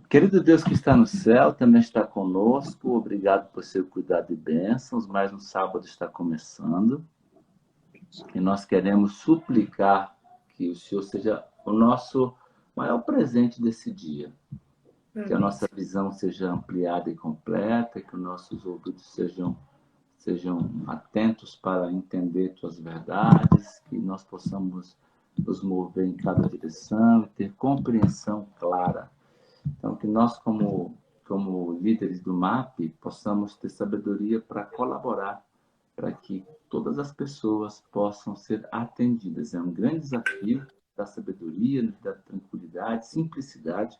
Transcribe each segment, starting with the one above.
Querido Deus que está no céu, também está conosco. Obrigado por seu cuidado e bênçãos. Mais um sábado está começando. E nós queremos suplicar que o Senhor seja o nosso maior presente desse dia. Que a nossa visão seja ampliada e completa, que os nossos ouvidos sejam atentos para entender tuas verdades, que nós possamos nos mover em cada direção e ter compreensão clara. Então, que nós, como líderes do MAP, possamos ter sabedoria para colaborar, para que todas as pessoas possam ser atendidas. É um grande desafio da sabedoria, da tranquilidade, simplicidade,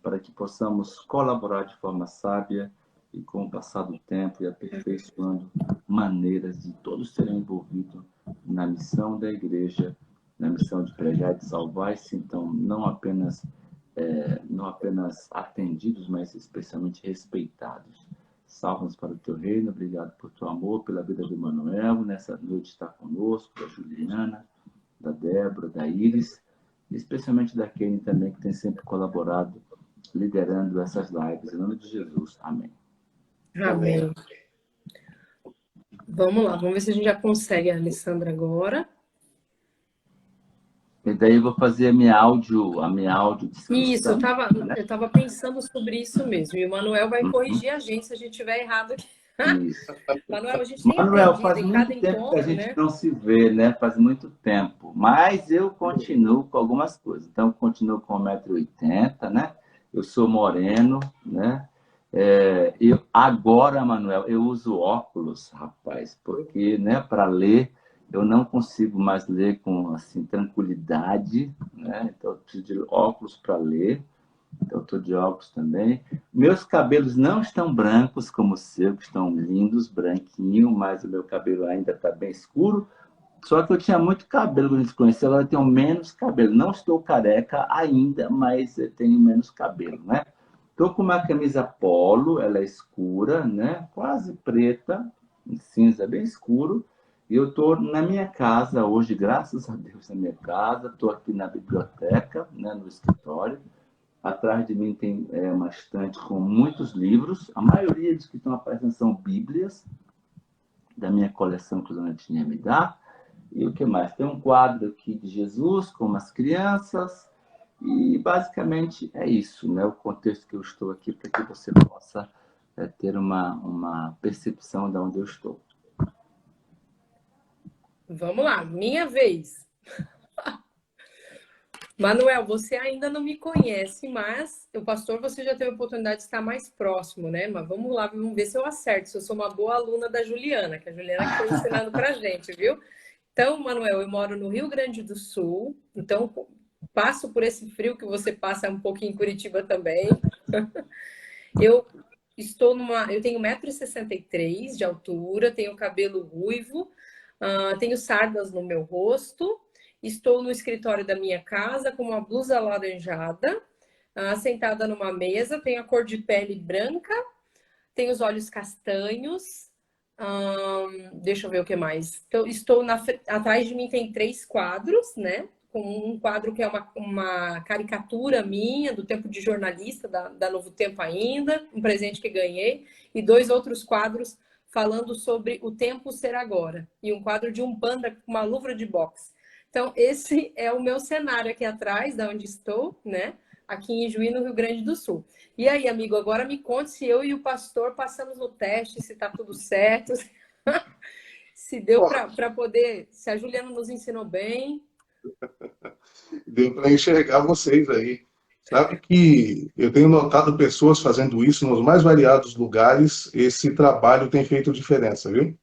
para que possamos colaborar de forma sábia e, com o passar do tempo, e aperfeiçoando maneiras de todos serem envolvidos na missão da igreja, na missão de pregar e de salvar, e então não apenas atendidos, mas especialmente respeitados. Salva-nos para o teu reino. Obrigado por teu amor, pela vida do Manuel. Nessa noite está conosco, da Juliana, da Débora, da Iris, e especialmente da Kenny também, que tem sempre colaborado, liderando essas lives. Em nome de Jesus. Amém. Amém. Vamos lá, vamos ver se a gente já consegue a Alessandra agora. E daí eu vou fazer a minha áudio descrição. Isso, eu tava pensando sobre isso mesmo. E o Manuel vai corrigir a gente se a gente estiver errado aqui. Isso. Manuel, a gente tem Manuel, faz aprendido em cada muito tempo encontro, que a gente né? não se vê, né? Faz muito tempo. Mas eu continuo com algumas coisas. Então, eu continuo com 1,80 m, né? Eu sou moreno, né? Agora, Manuel, eu uso óculos, rapaz, porque, né, para ler, eu não consigo mais ler com, assim, tranquilidade, né? Então, eu preciso de óculos para ler. Então, eu estou de óculos também. Meus cabelos não estão brancos como o seu, que estão lindos, branquinho, mas o meu cabelo ainda está bem escuro. Só que eu tinha muito cabelo quando a gente se conheceu, agora eu tenho menos cabelo. Não estou careca ainda, mas eu tenho menos cabelo, né? Estou com uma camisa polo, ela é escura, né? Quase preta, cinza bem escuro. E eu estou na minha casa hoje, graças a Deus, na minha casa. Estou aqui na biblioteca, né, no escritório. Atrás de mim tem uma estante com muitos livros. A maioria dos que estão aparecendo são bíblias, da minha coleção que o Dona Tinha me dá. E o que mais? Tem um quadro aqui de Jesus com umas crianças. E basicamente é isso, né? O contexto que eu estou aqui para que você possa ter uma percepção de onde eu estou. Vamos lá, minha vez. Manuel, você ainda não me conhece, mas o pastor, você já teve a oportunidade de estar mais próximo, né? Mas vamos lá, vamos ver se eu acerto, se eu sou uma boa aluna da Juliana, que a Juliana que foi ensinando pra gente, viu? Então, Manuel, eu moro no Rio Grande do Sul, então passo por esse frio que você passa um pouquinho em Curitiba também. Eu tenho 1,63 m de altura, tenho cabelo ruivo, tenho sardas no meu rosto, estou no escritório da minha casa com uma blusa alaranjada, sentada numa mesa, tenho a cor de pele branca, tenho os olhos castanhos, deixa eu ver o que mais. Então, atrás de mim tem 3 quadros, né? Com um quadro que é uma caricatura minha, do tempo de jornalista, da Novo Tempo ainda, um presente que ganhei, e 2 outros quadros falando sobre o tempo ser agora, e um quadro de um panda com uma luva de boxe. Então, esse é o meu cenário aqui atrás, da onde estou, né? Aqui em Juí, no Rio Grande do Sul. E aí, amigo, agora me conte se eu e o pastor passamos no teste, se tá tudo certo, se deu para poder, se a Juliana nos ensinou bem. Deu para enxergar vocês aí. Sabe que eu tenho notado pessoas fazendo isso nos mais variados lugares. Esse trabalho tem feito diferença, viu?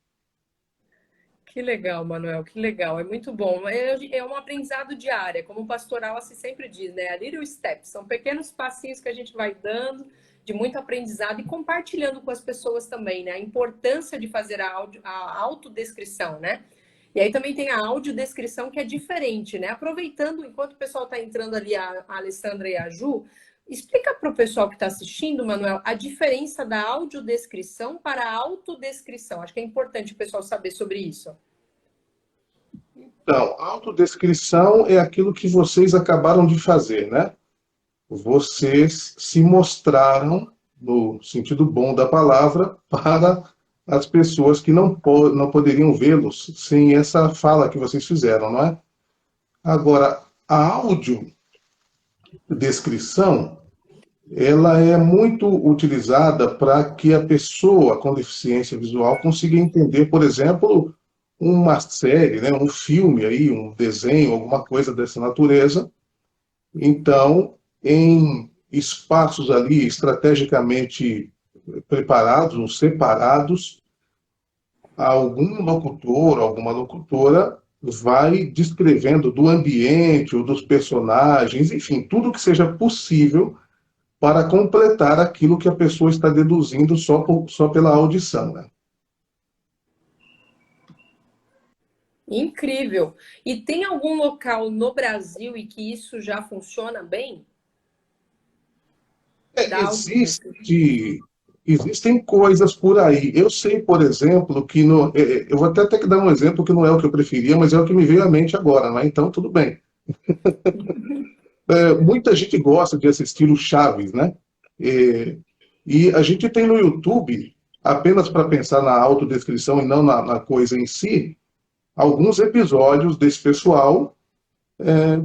Que legal, Manuel, que legal. É muito bom. É um aprendizado diário, como o pastoral assim sempre diz, né? A little steps. São pequenos passinhos que a gente vai dando de muito aprendizado e compartilhando com as pessoas também, né? A importância de fazer a autodescrição, né? E aí também tem a audiodescrição que é diferente, né? Aproveitando, enquanto o pessoal está entrando ali, a Alessandra e a Ju, explica para o pessoal que está assistindo, Manuel, a diferença da audiodescrição para a autodescrição. Acho que é importante o pessoal saber sobre isso. Então, autodescrição é aquilo que vocês acabaram de fazer, né? vocês se mostraram, no sentido bom da palavra, para as pessoas que não poderiam vê-los sem essa fala que vocês fizeram, não é? Agora, a audiodescrição, ela é muito utilizada para que a pessoa com deficiência visual consiga entender, por exemplo, uma série, né, um filme aí, um desenho, alguma coisa dessa natureza. Então, em espaços ali estrategicamente preparados ou separados, algum locutor, alguma locutora vai descrevendo do ambiente ou dos personagens, enfim, tudo que seja possível para completar aquilo que a pessoa está deduzindo só pela audição, né? Incrível. E tem algum local no Brasil em que isso já funciona bem? Da audiodescrição? Existem coisas por aí. Eu sei, por exemplo, que eu vou até ter que dar um exemplo que não é o que eu preferia, mas é o que me veio à mente agora, né? Então, tudo bem. Muita gente gosta de assistir o Chaves, né? E a gente tem no YouTube, apenas para pensar na autodescrição e não na coisa em si, alguns episódios desse pessoal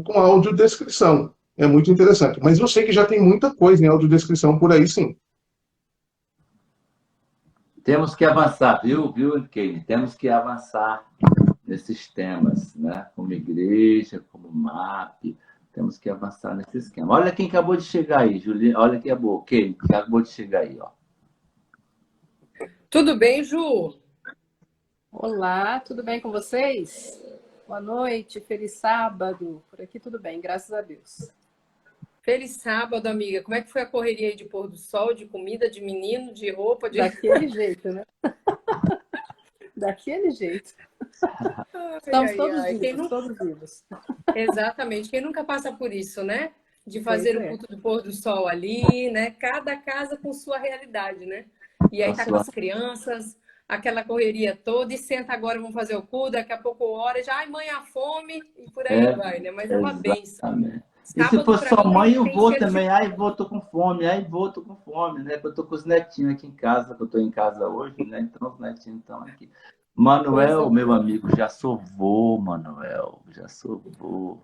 com audiodescrição. É muito interessante. Mas eu sei que já tem muita coisa em audiodescrição por aí, sim. Temos que avançar, viu, Kane? Temos que avançar nesses temas, né? Como igreja, como MAP, temos que avançar nesse esquema. Olha quem acabou de chegar aí, Juliana. Olha quem é boa, Kane, que acabou de chegar aí, ó. Tudo bem, Ju? Olá, tudo bem com vocês? Boa noite, feliz sábado. Por aqui tudo bem, graças a Deus. Feliz sábado, amiga. Como é que foi a correria aí de pôr do sol, de comida, de menino, de roupa? Daquele jeito, né? Daquele jeito. Estamos todos vivos, todos vivos. Exatamente. Quem nunca passa por isso, né? De fazer Pois o é. culto do pôr do sol ali, né? Cada casa com sua realidade, né? E aí tá com as crianças, aquela correria toda, e senta agora, vamos fazer o culto, daqui a pouco hora, já, ai, mãe, a fome, e por aí vai, né? Mas é uma bênção. E se for Sábado, sua pra mim, mãe, eu tem vou cheiro de- também. Ai, vou, tô com fome. Ai, vou, tô com fome, né? Porque eu tô com os netinhos aqui em casa, que eu tô em casa hoje, né? Então, os netinhos estão aqui. Manuel, Coisa meu boa. amigo, já sou vô, Manuel. Já sou vô.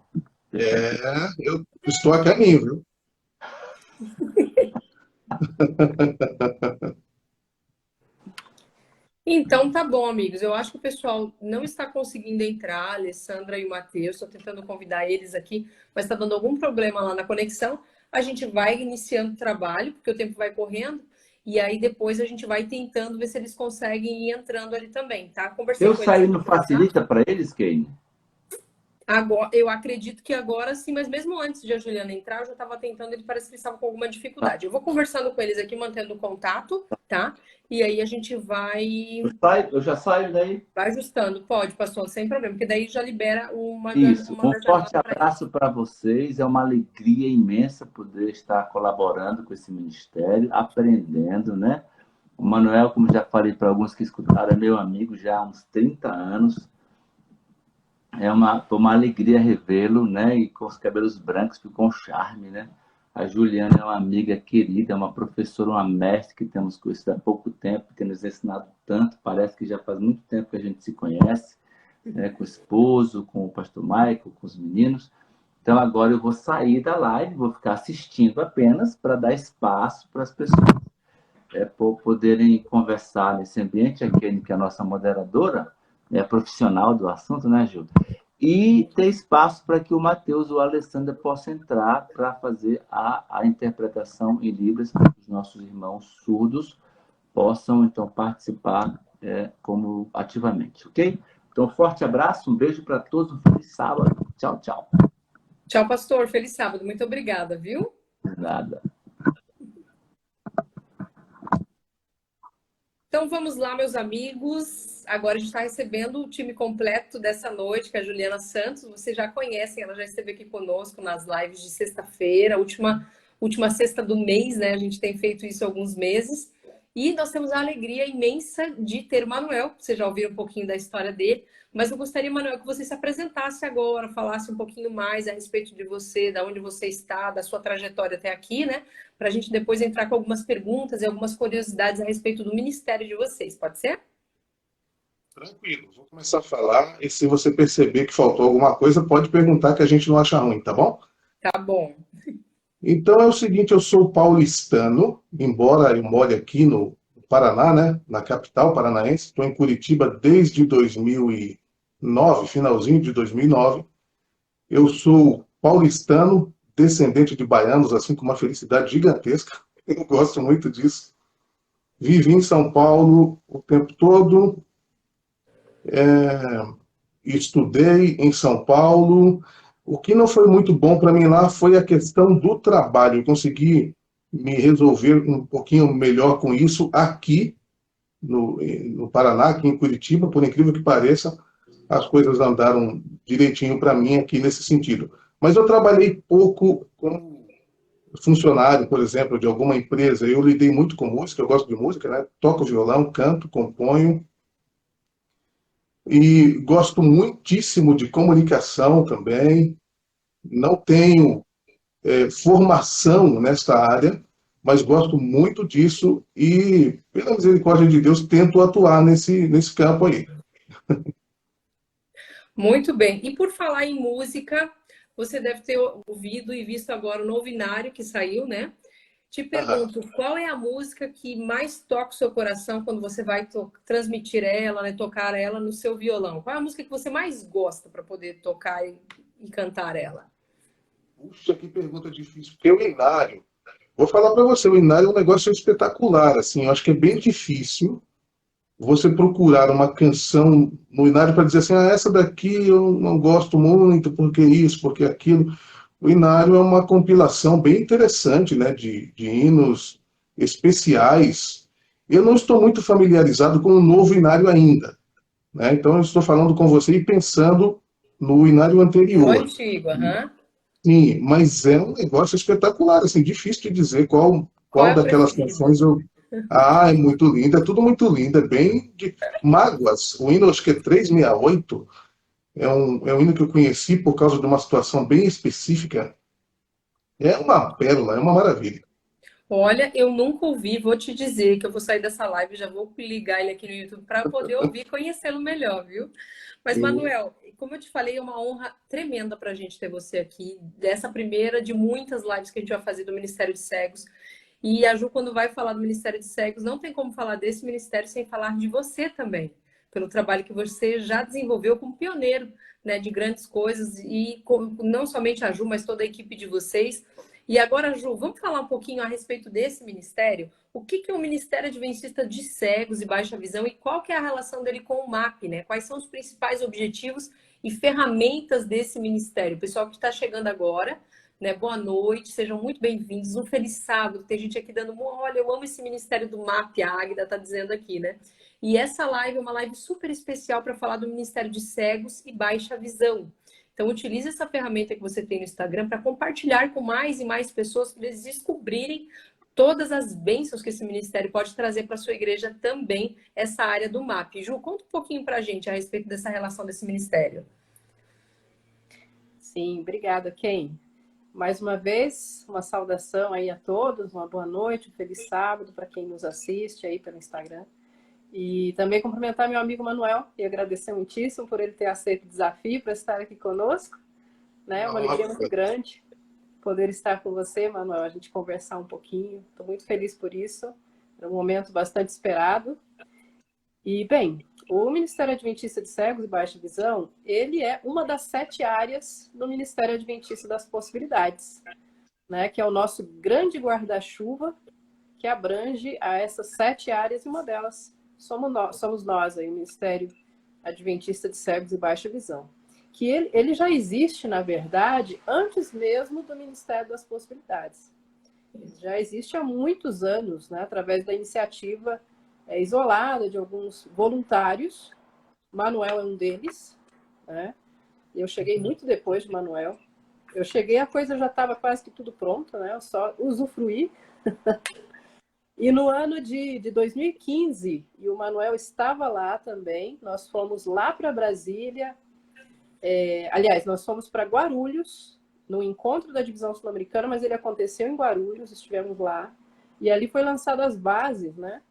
Eu estou a caminho, viu? Então, tá bom, amigos. Eu acho que o pessoal não está conseguindo entrar, a Alessandra e o Matheus. Estou tentando convidar eles aqui, mas está dando algum problema lá na conexão. A gente vai iniciando o trabalho, porque o tempo vai correndo, e aí depois a gente vai tentando ver se eles conseguem ir entrando ali também, tá? Conversei Eu com eles sair aqui não no WhatsApp. facilita para eles, Kane? Agora, eu acredito que agora sim, mas mesmo antes de a Juliana entrar, eu já estava tentando, ele parece que eles estavam com alguma dificuldade. Eu vou conversando com eles aqui, mantendo o contato, tá? E aí a gente Eu já saio daí? vai ajustando. Pode, pastor, sem problema, porque daí já libera Isso. uma Um da janela forte para eles. abraço para vocês. É uma alegria imensa poder estar colaborando com esse ministério, aprendendo, né? O Manuel, como já falei para alguns que escutaram, é meu amigo já há uns 30 anos. Foi uma alegria revê-lo, né? E com os cabelos brancos ficou um charme, né? A Juliana é uma amiga querida, é uma professora, uma mestre que temos conhecido há pouco tempo, que tem nos ensinado tanto. Parece que já faz muito tempo que a gente se conhece, né? Com o esposo, com o pastor Michael, com os meninos. Então agora eu vou sair da live, vou ficar assistindo apenas para dar espaço para as pessoas poderem conversar nesse ambiente. Aquele que é a nossa moderadora, é profissional do assunto, né, Gil? E ter espaço para que o Matheus ou a Alessandra possam entrar para fazer a interpretação em Libras, para que os nossos irmãos surdos possam, então, participar como ativamente, ok? Então, forte abraço, um beijo para todos, um feliz sábado. Tchau, tchau. Tchau, pastor. Feliz sábado. Muito obrigada, viu? De nada. Então vamos lá, meus amigos. Agora a gente está recebendo o time completo dessa noite, que é a Juliana Santos. Vocês já conhecem, ela já esteve aqui conosco nas lives de sexta-feira, última sexta do mês, né? A gente tem feito isso há alguns meses. E nós temos a alegria imensa de ter o Manuel, vocês já ouviram um pouquinho da história dele, mas eu gostaria, Manuel, que você se apresentasse agora, falasse um pouquinho mais a respeito de você, da onde você está, da sua trajetória até aqui, né? Para a gente depois entrar com algumas perguntas e algumas curiosidades a respeito do ministério de vocês, pode ser? Tranquilo, vou começar a falar e se você perceber que faltou alguma coisa, pode perguntar que a gente não acha ruim, tá bom? Tá bom. Então é o seguinte, eu sou paulistano, embora eu more aqui no Paraná, né, na capital paranaense, estou em Curitiba desde 2009, finalzinho de 2009. Eu sou paulistano, descendente de baianos, assim, com uma felicidade gigantesca. Eu gosto muito disso. Vivi em São Paulo o tempo todo, estudei em São Paulo. O que não foi muito bom para mim lá foi a questão do trabalho. Eu consegui me resolver um pouquinho melhor com isso aqui no Paraná, aqui em Curitiba, por incrível que pareça, as coisas andaram direitinho para mim aqui nesse sentido. Mas eu trabalhei pouco como funcionário, por exemplo, de alguma empresa. Eu lidei muito com música, eu gosto de música, né? Toco violão, canto, componho e gosto muitíssimo de comunicação também. Não tenho formação nesta área, mas gosto muito disso e, pela misericórdia de Deus, tento atuar nesse campo aí. Muito bem. E por falar em música, você deve ter ouvido e visto agora o novo Inário que saiu, né? Te Aham. pergunto, qual é a música que mais toca o seu coração quando você vai transmitir ela, né, tocar ela no seu violão? Qual é a música que você mais gosta para poder tocar e cantar ela? Puxa, que pergunta difícil. Porque o Inário, vou falar para você, o Inário é um negócio espetacular, assim, eu acho que é bem difícil você procurar uma canção no Inário para dizer assim, ah, essa daqui eu não gosto muito, porque isso, porque aquilo. O Inário é uma compilação bem interessante, né, de hinos especiais. Eu não estou muito familiarizado com o novo Inário ainda, né? Então eu estou falando com você e pensando no Inário No anterior. antigo, aham. Sim, mas é um negócio espetacular, assim, difícil de dizer Qual é qual a daquelas preferida? canções eu. Ah, é muito linda, é tudo muito lindo, é bem de Mágoas, o hino acho que é 368, é um hino que eu conheci por causa de uma situação bem específica. É uma pérola, é uma maravilha. Olha, eu nunca ouvi, vou te dizer que eu vou sair dessa live, já vou ligar ele aqui no YouTube para poder ouvir e conhecê-lo melhor, viu? Mas, Sim. Manuel, como eu te falei, é uma honra tremenda para a gente ter você aqui, dessa primeira de muitas lives que a gente vai fazer do Ministério de Cegos. E a Ju, quando vai falar do Ministério de Cegos, não tem como falar desse ministério sem falar de você também, pelo trabalho que você já desenvolveu como pioneiro, né, de grandes coisas, e não somente a Ju, mas toda a equipe de vocês. E agora, Ju, vamos falar um pouquinho a respeito desse ministério? O que é o Ministério Adventista de Cegos e Baixa Visão e qual que é a relação dele com o MAP, né? Quais são os principais objetivos e ferramentas desse ministério? O pessoal que está chegando agora, né? Boa noite, sejam muito bem-vindos. Um feliz sábado. Tem gente aqui dando, olha, eu amo esse ministério do MAP, a Águida está dizendo aqui, né? E essa live é uma live super especial para falar do Ministério de Cegos e Baixa Visão. Então, utilize essa ferramenta que você tem no Instagram para compartilhar com mais e mais pessoas para eles descobrirem todas as bênçãos que esse ministério pode trazer para a sua igreja também, essa área do MAP. Ju, conta um pouquinho para a gente a respeito dessa relação desse ministério. Sim, obrigada, Ken. Mais uma vez, uma saudação aí a todos, uma boa noite, um feliz sábado para quem nos assiste aí pelo Instagram. E também cumprimentar meu amigo Manuel e agradecer muitíssimo por ele ter aceito o desafio para estar aqui conosco. Né? Uma alegria muito grande poder estar com você, Manuel, a gente conversar um pouquinho. Estou muito feliz por isso. É um momento bastante esperado. E, bem, o Ministério Adventista de Cegos e Baixa Visão, ele é uma das 7 áreas do Ministério Adventista das Possibilidades, né? Que é o nosso grande guarda-chuva que abrange a essas 7 áreas e uma delas somos nós aí, o Ministério Adventista de Cegos e Baixa Visão. Que ele já existe, na verdade, antes mesmo do Ministério das Possibilidades. Ele já existe há muitos anos, né, através da iniciativa isolada de alguns voluntários. Manuel é um deles, né? Eu cheguei muito depois de Manuel. Eu cheguei, a coisa já estava quase que tudo pronta, né? Eu só usufruí. E no ano de 2015, e o Manuel estava lá também, nós fomos lá para Brasília, aliás, nós fomos para Guarulhos, no encontro da Divisão Sul-Americana, mas ele aconteceu em Guarulhos, estivemos lá, e ali foi lançado as bases, né?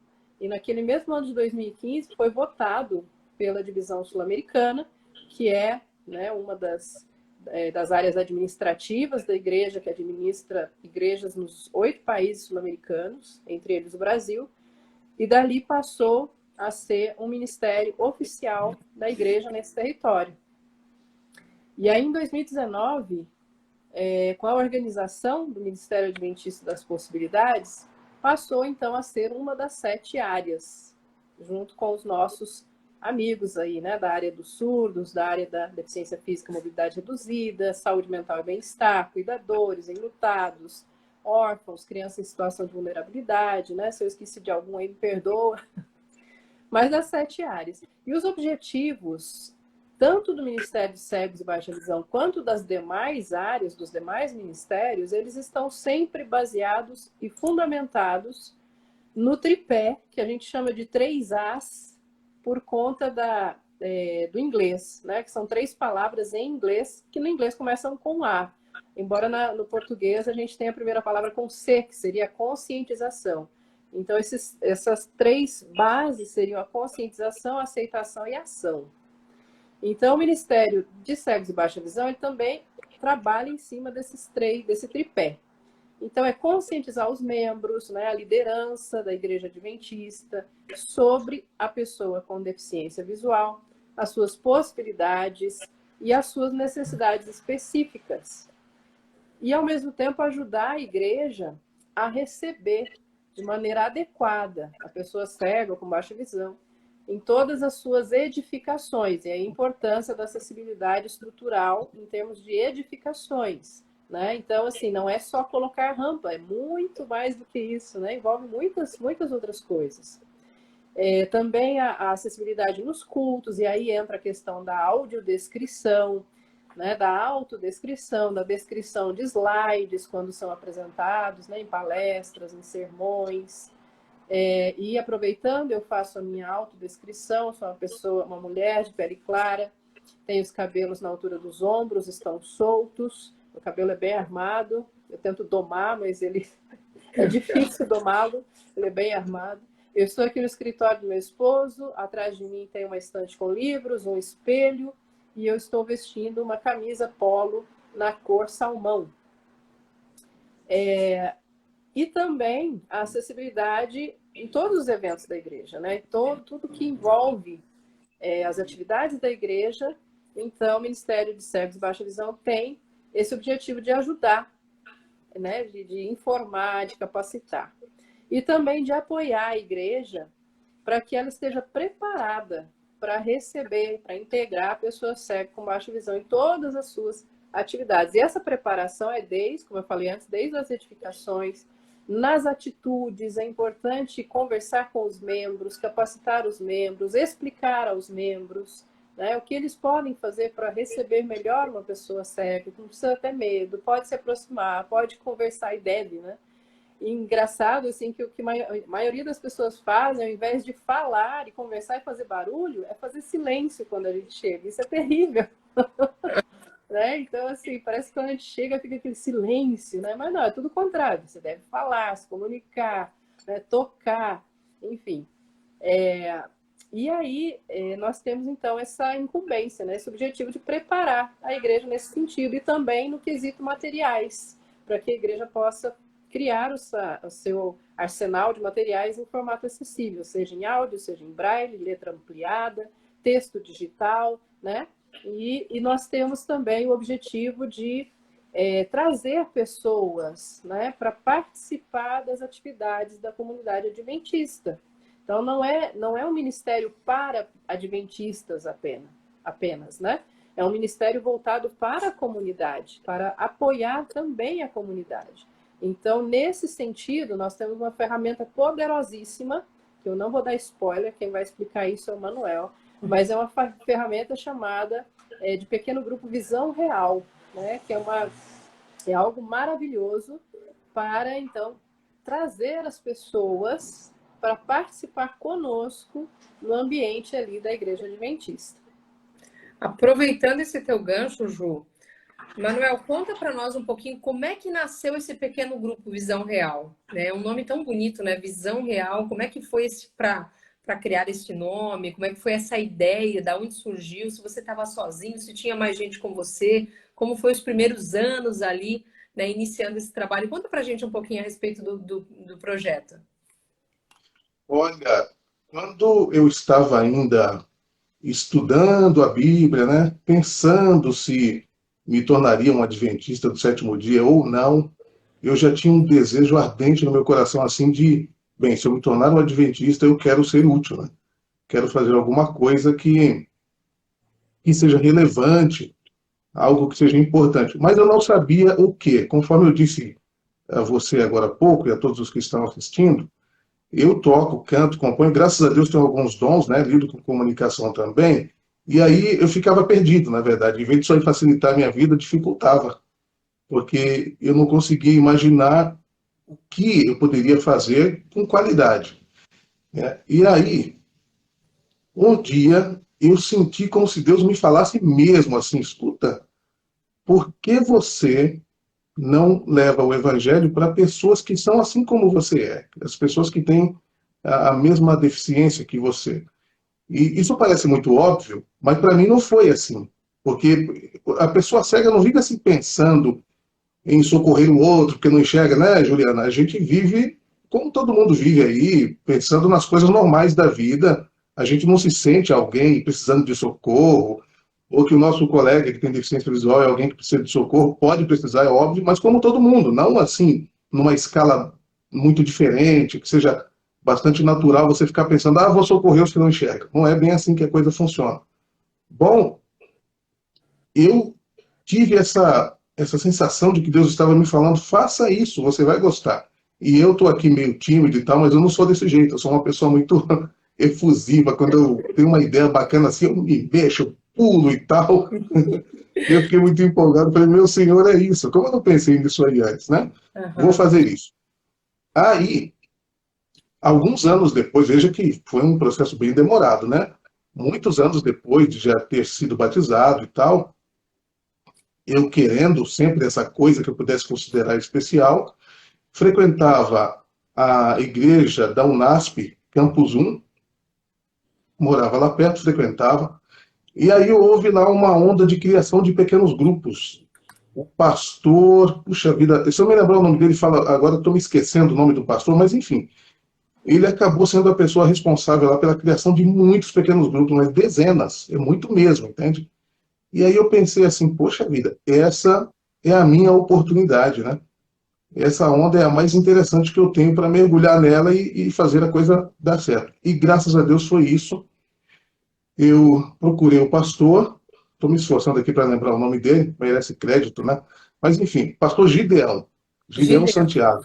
E naquele mesmo ano de 2015 foi votado pela Divisão Sul-Americana, que é, né, uma das áreas administrativas da igreja, que administra igrejas nos 8 países sul-americanos, entre eles o Brasil, e dali passou a ser um ministério oficial da igreja nesse território. E aí, em 2019, com a organização do Ministério Adventista das Possibilidades, passou então a ser uma das 7 áreas, junto com os nossos amigos aí, né, da área dos surdos, da área da deficiência física e mobilidade reduzida, saúde mental e bem-estar, cuidadores, enlutados, órfãos, crianças em situação de vulnerabilidade, né? Se eu esqueci de algum aí, me perdoa. Mas das 7 áreas. E os objetivos, tanto do Ministério de Cegos e Baixa Visão, quanto das demais áreas, dos demais ministérios, eles estão sempre baseados e fundamentados no tripé, que a gente chama de 3 As, por conta do inglês, né? Que são 3 palavras em inglês, que no inglês começam com A. Embora no português a gente tenha a primeira palavra com C, que seria a conscientização. Então, essas 3 bases seriam a conscientização, a aceitação e a ação. Então, o Ministério de Cegos e Baixa Visão ele também trabalha em cima desse tripé. Então, é conscientizar os membros, né, a liderança da Igreja Adventista sobre a pessoa com deficiência visual, as suas possibilidades e as suas necessidades específicas. E, ao mesmo tempo, ajudar a Igreja a receber de maneira adequada a pessoa cega ou com baixa visão em todas as suas edificações. E a importância da acessibilidade estrutural em termos de edificações. Né? Então, assim, não é só colocar rampa, é muito mais do que isso, né? Envolve muitas outras coisas. Também a acessibilidade nos cultos, e aí entra a questão da audiodescrição, né? Da autodescrição, da descrição de slides quando são apresentados, né? Em palestras, em sermões. E aproveitando, eu faço a minha autodescrição, sou uma mulher de pele clara, tenho os cabelos na altura dos ombros, estão soltos, o cabelo é bem armado, eu tento domar, mas ele é difícil domá-lo, ele é bem armado. Eu estou aqui no escritório do meu esposo, atrás de mim tem uma estante com livros, um espelho, e eu estou vestindo uma camisa polo na cor salmão. E também a acessibilidade em todos os eventos da igreja, né? Tudo que envolve as atividades da igreja. Então, o Ministério de Cegos e Baixa Visão tem esse objetivo de ajudar, né? De informar, de capacitar. E também de apoiar a igreja para que ela esteja preparada para receber, para integrar a pessoa cega com baixa visão em todas as suas atividades. E essa preparação como eu falei antes, desde as edificações, nas atitudes, é importante conversar com os membros, capacitar os membros, explicar aos membros, né, o que eles podem fazer para receber melhor uma pessoa cega, não precisa ter medo, pode se aproximar, pode conversar e deve, né? E engraçado, assim, que o que a maioria das pessoas fazem, ao invés de falar e conversar e fazer barulho, é fazer silêncio quando a gente chega. Isso é terrível. Né? Então, assim, parece que quando a gente chega fica aquele silêncio, né? Mas não, é tudo o contrário. Você deve falar, se comunicar, né? Tocar, enfim. E aí, nós temos, então, essa incumbência, né? Esse objetivo de preparar a igreja nesse sentido e também no quesito materiais, para que a igreja possa criar o seu arsenal de materiais em formato acessível, seja em áudio, seja em braille, letra ampliada, texto digital, né? E nós temos também o objetivo de trazer pessoas, né, para participar das atividades da comunidade adventista. Então, não é um ministério para adventistas apenas, né? É um ministério voltado para a comunidade, para apoiar também a comunidade. Então, nesse sentido, nós temos uma ferramenta poderosíssima, que eu não vou dar spoiler, quem vai explicar isso é o Manuel, mas é uma ferramenta chamada de pequeno grupo Visão Real, né? Que é algo maravilhoso para, então, trazer as pessoas para participar conosco no ambiente ali da Igreja Adventista. Aproveitando esse teu gancho, Ju, Manuel, conta para nós um pouquinho como é que nasceu esse pequeno grupo Visão Real, né? É um nome tão bonito, né? Visão Real. Como é que foi para criar esse nome? Como é que foi essa ideia? Da onde surgiu? Se você estava sozinho, se tinha mais gente com você? Como foi os primeiros anos ali, né, iniciando esse trabalho? Conta para a gente um pouquinho a respeito do projeto. Olha, quando eu estava ainda estudando a Bíblia, né, pensando se me tornaria um adventista do sétimo dia ou não, eu já tinha um desejo ardente no meu coração, assim, de, bem, se eu me tornar um adventista, eu quero ser útil, né? Quero fazer alguma coisa que seja relevante, algo que seja importante. Mas eu não sabia o quê. Conforme eu disse a você agora há pouco e a todos os que estão assistindo, eu toco, canto, componho, graças a Deus tenho alguns dons, né? Lido com comunicação também. E aí eu ficava perdido, na verdade. Em vez de só facilitar a minha vida, dificultava. Porque eu não conseguia imaginar o que eu poderia fazer com qualidade, né? E aí, um dia, eu senti como se Deus me falasse mesmo assim, escuta, por que você não leva o evangelho para pessoas que são assim como você é, as pessoas que têm a mesma deficiência que você? E isso parece muito óbvio, mas para mim não foi assim, porque a pessoa cega não vive assim pensando em socorrer o outro, porque não enxerga, né, Juliana? A gente vive como todo mundo vive aí, pensando nas coisas normais da vida. A gente não se sente alguém precisando de socorro, ou que o nosso colega que tem deficiência visual é alguém que precisa de socorro, pode precisar, é óbvio, mas como todo mundo, não assim, numa escala muito diferente, que seja bastante natural você ficar pensando, ah, vou socorrer os que não enxergam. Não é bem assim que a coisa funciona. Bom, eu tive essa sensação de que Deus estava me falando, faça isso, você vai gostar. E eu estou aqui meio tímido e tal, mas eu não sou desse jeito, eu sou uma pessoa muito efusiva, quando eu tenho uma ideia bacana assim, eu me mexo, eu pulo e tal. E eu fiquei muito empolgado, falei, meu Senhor, é isso, como eu não pensei nisso aí antes, né? Vou Uhum. fazer isso. Aí, alguns anos depois, veja que foi um processo bem demorado, né? Muitos anos depois de já ter sido batizado e tal, eu querendo sempre essa coisa que eu pudesse considerar especial, frequentava a igreja da Unasp, Campus 1, morava lá perto, frequentava, e aí houve lá uma onda de criação de pequenos grupos. O pastor, puxa vida, se eu me lembrar o nome dele, fala, agora estou me esquecendo o nome do pastor, mas enfim, ele acabou sendo a pessoa responsável lá pela criação de muitos pequenos grupos, mas dezenas, é muito mesmo, entende? E aí eu pensei assim, poxa vida, essa é a minha oportunidade, né? Essa onda é a mais interessante que eu tenho para mergulhar nela e fazer a coisa dar certo. E graças a Deus foi isso. Eu procurei o pastor, estou me esforçando aqui para lembrar o nome dele, merece crédito, né? Mas enfim, pastor Gideão, Gideão Gideão. Santiago.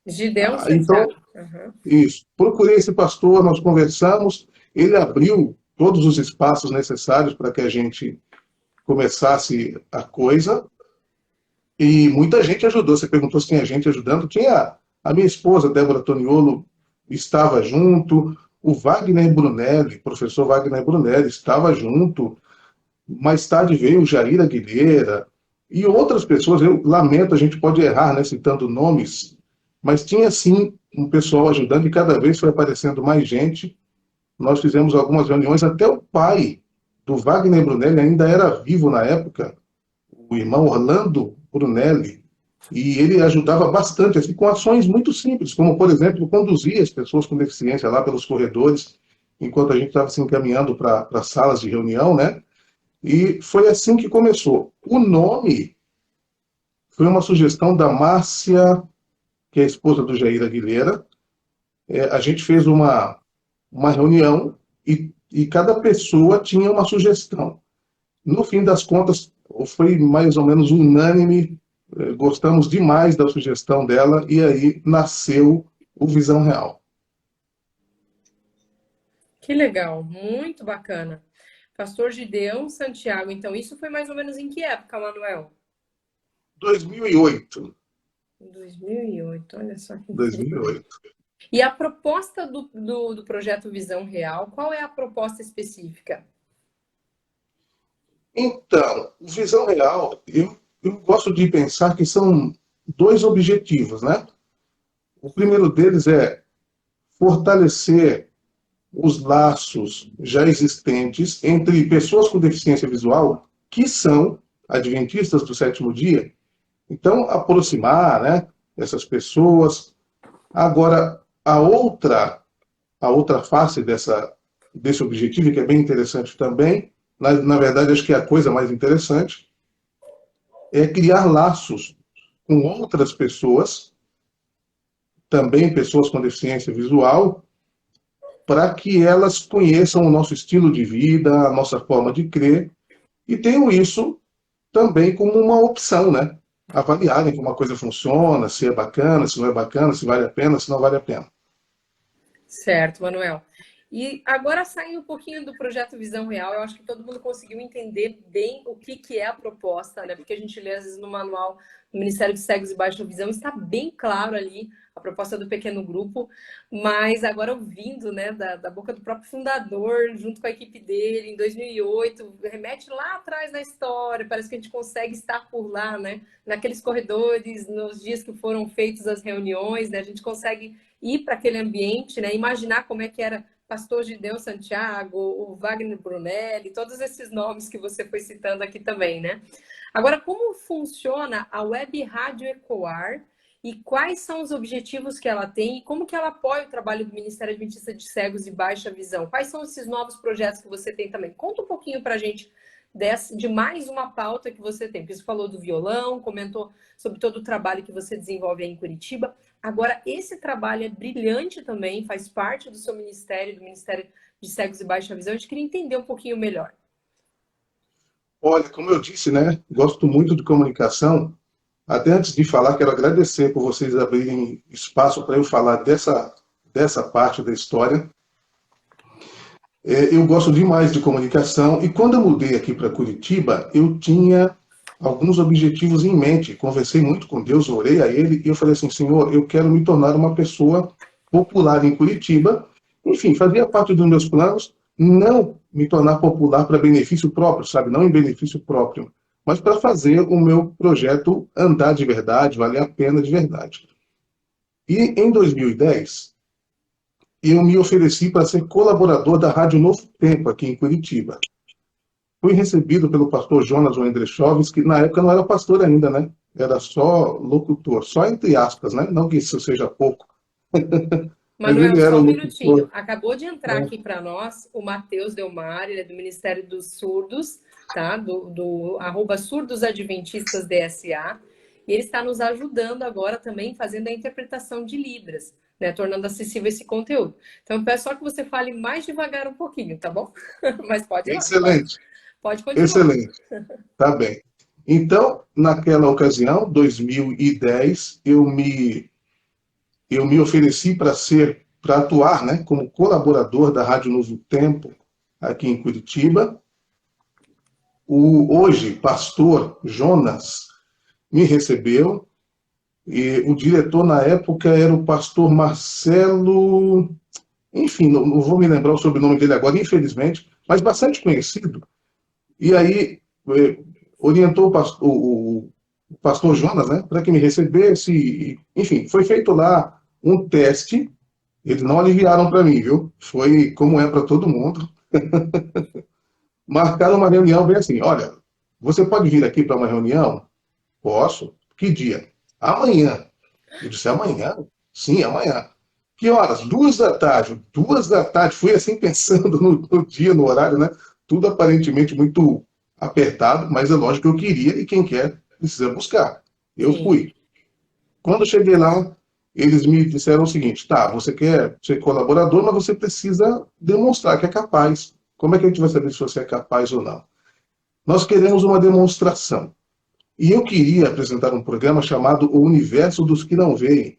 Gideão Então, Santiago. Uhum. isso, procurei esse pastor, nós conversamos, ele abriu todos os espaços necessários para que a gente começasse a coisa, e muita gente ajudou. Você perguntou se tinha gente ajudando. Tinha a minha esposa, Débora Toniolo, estava junto. O Wagner Brunelli, professor Wagner Brunelli, estava junto. Mais tarde veio o Jair Aguilera e outras pessoas. Eu lamento, a gente pode errar, né, citando nomes, mas tinha sim um pessoal ajudando e cada vez foi aparecendo mais gente. Nós fizemos algumas reuniões. Até o pai do Wagner Brunelli ainda era vivo na época, o irmão Orlando Brunelli, e ele ajudava bastante, assim, com ações muito simples, como, por exemplo, conduzir as pessoas com deficiência lá pelos corredores, enquanto a gente estava se encaminhando para salas de reunião, né? E foi assim que começou. O nome foi uma sugestão da Márcia, que é a esposa do Jair Aguilera. A gente fez uma reunião e cada pessoa tinha uma sugestão. No fim das contas, foi mais ou menos unânime, gostamos demais da sugestão dela, e aí nasceu o Visão Real. Que legal, muito bacana. Pastor Gideão Santiago, então isso foi mais ou menos em que época, Manuel? 2008. Em 2008, olha só que interessante. 2008. E a proposta do projeto Visão Real, qual é a proposta específica? Então, Visão Real, eu gosto de pensar que são dois objetivos, né? O primeiro deles é fortalecer os laços já existentes entre pessoas com deficiência visual que são adventistas do sétimo dia. Então, aproximar, né, essas pessoas. Agora, a outra face desse objetivo, que é bem interessante também, na verdade, acho que é a coisa mais interessante, é criar laços com outras pessoas, também pessoas com deficiência visual, para que elas conheçam o nosso estilo de vida, a nossa forma de crer, e tenham isso também como uma opção, né? Avaliarem como a coisa funciona, se é bacana, se não é bacana, se vale a pena, se não vale a pena. Certo, Manuel. E agora, saindo um pouquinho do projeto Visão Real, eu acho que todo mundo conseguiu entender bem o que é a proposta, né? Porque a gente lê, às vezes, no manual do Ministério de Cegos e Baixa Visão, está bem claro ali a proposta do pequeno grupo, mas agora ouvindo, né, da boca do próprio fundador, junto com a equipe dele, em 2008, remete lá atrás na história, parece que a gente consegue estar por lá, né? Naqueles corredores, nos dias que foram feitas as reuniões, né? A gente consegue ir para aquele ambiente, né? Imaginar como é que era Pastor Gideon Santiago, o Wagner Brunelli, todos esses nomes que você foi citando aqui também, né? Agora, como funciona a Web Rádio Ecoar e quais são os objetivos que ela tem e como que ela apoia o trabalho do Ministério Adventista de Cegos e Baixa Visão? Quais são esses novos projetos que você tem também? Conta um pouquinho para a gente de mais uma pauta que você tem, porque você falou do violão, comentou sobre todo o trabalho que você desenvolve aí em Curitiba. Agora, esse trabalho é brilhante também, faz parte do seu ministério, do Ministério de Cegos e Baixa Visão. A gente queria entender um pouquinho melhor. Olha, como eu disse, né, gosto muito de comunicação. Até antes de falar, quero agradecer por vocês abrirem espaço para eu falar dessa parte da história. Eu gosto demais de comunicação e quando eu mudei aqui para Curitiba, eu tinha alguns objetivos em mente. Conversei muito com Deus, orei a Ele e eu falei assim, Senhor, eu quero me tornar uma pessoa popular em Curitiba. Enfim, fazia parte dos meus planos não me tornar popular para benefício próprio, sabe? Não em benefício próprio, mas para fazer o meu projeto andar de verdade, valer a pena de verdade. E em 2010, eu me ofereci para ser colaborador da Rádio Novo Tempo, aqui em Curitiba. Fui recebido pelo pastor Jonas Wendrechoves, que na época não era pastor ainda, né? Era só locutor, só entre aspas, né? Não que isso seja pouco. Mas Manuel, ele era só um locutor. minutinho. Acabou de entrar aqui para nós o Matheus Delmar, ele é do Ministério dos Surdos, tá? Do @surdos adventistas DSA. E ele está nos ajudando agora também fazendo a interpretação de Libras, né? Tornando acessível esse conteúdo. Então, eu peço só que você fale mais devagar um pouquinho, tá bom? Mas pode ir lá. Excelente. Pode continuar. Excelente. Tá bem. Então, naquela ocasião, 2010, eu me ofereci para atuar, né, como colaborador da Rádio Novo Tempo, aqui em Curitiba. O hoje pastor Jonas me recebeu, e o diretor na época era o pastor Marcelo, enfim, não vou me lembrar o sobrenome dele agora, infelizmente, mas bastante conhecido. E aí orientou o pastor Jonas, né, para que me recebesse. Enfim, foi feito lá um teste. Eles não aliviaram para mim, viu? Foi como é para todo mundo. Marcaram uma reunião bem assim, olha, você pode vir aqui para uma reunião? Posso. Que dia? Amanhã. Eu disse, amanhã? Sim, amanhã. Que horas? 2 da tarde. 2 da tarde. Fui assim pensando no dia, no horário, né? Tudo aparentemente muito apertado, mas é lógico que eu queria e quem quer precisa buscar. Eu Sim. fui. Quando eu cheguei lá, eles me disseram o seguinte, tá, você quer ser colaborador, mas você precisa demonstrar que é capaz. Como é que a gente vai saber se você é capaz ou não? Nós queremos uma demonstração. E eu queria apresentar um programa chamado O Universo dos que Não Veem.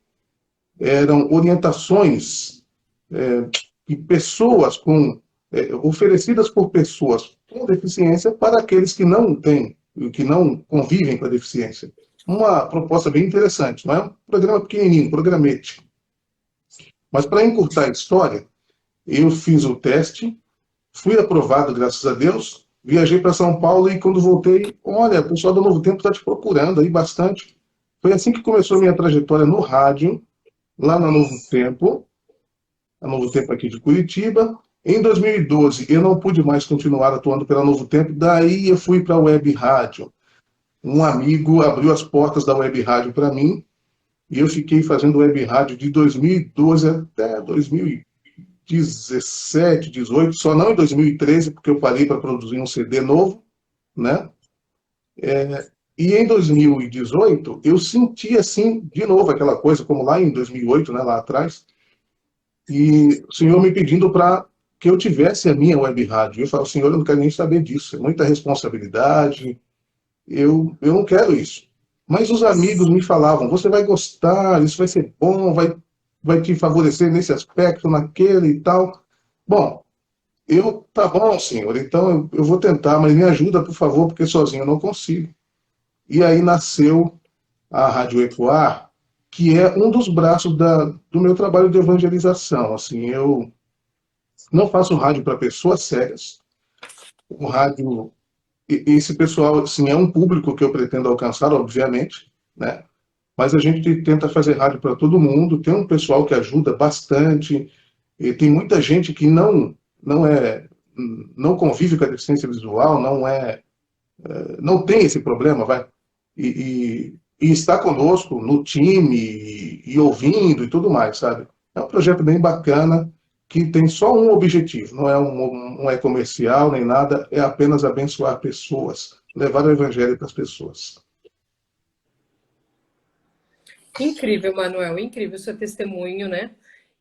Eram orientações que pessoas oferecidas por pessoas com deficiência para aqueles que não têm, que não convivem com a deficiência. uma proposta bem interessante. Não é um programa pequenininho, um programete. Mas para encurtar a história, eu fiz o teste, fui aprovado, graças a Deus, viajei para São Paulo e quando voltei, olha, o pessoal do Novo Tempo está te procurando aí bastante. Foi assim que começou a minha trajetória no rádio, lá na Novo Tempo, a Novo Tempo aqui de Curitiba. Em 2012, eu não pude mais continuar atuando pela Novo Tempo, daí eu fui para a Web Rádio. Um amigo abriu as portas da Web Rádio para mim, e eu fiquei fazendo Web Rádio de 2012 até 2017, 18, só não em 2013, porque eu parei para produzir um CD novo, né? E em 2018, eu senti assim, de novo, aquela coisa, como lá em 2008, né, lá atrás, e o senhor me pedindo para que eu tivesse a minha web rádio. Eu falo, senhor, eu não quero nem saber disso, é muita responsabilidade, eu não quero isso. Mas os amigos me falavam, você vai gostar, isso vai ser bom, vai te favorecer nesse aspecto, naquele e tal. Bom, tá bom, senhor, então eu vou tentar, mas me ajuda, por favor, porque sozinho eu não consigo. E aí nasceu a Rádio Ecoar, que é um dos braços do meu trabalho de evangelização. Assim, eu não faço rádio para pessoas cegas. O rádio, esse pessoal, assim, é um público que eu pretendo alcançar, obviamente, né? Mas a gente tenta fazer rádio para todo mundo. Tem um pessoal que ajuda bastante. E tem muita gente que não convive com a deficiência visual, não tem esse problema, vai. E está conosco no time e ouvindo e tudo mais, sabe? É um projeto bem bacana que tem só um objetivo, não é comercial nem nada, é apenas abençoar pessoas, levar o evangelho para as pessoas. Incrível, Manuel, incrível o seu testemunho, né?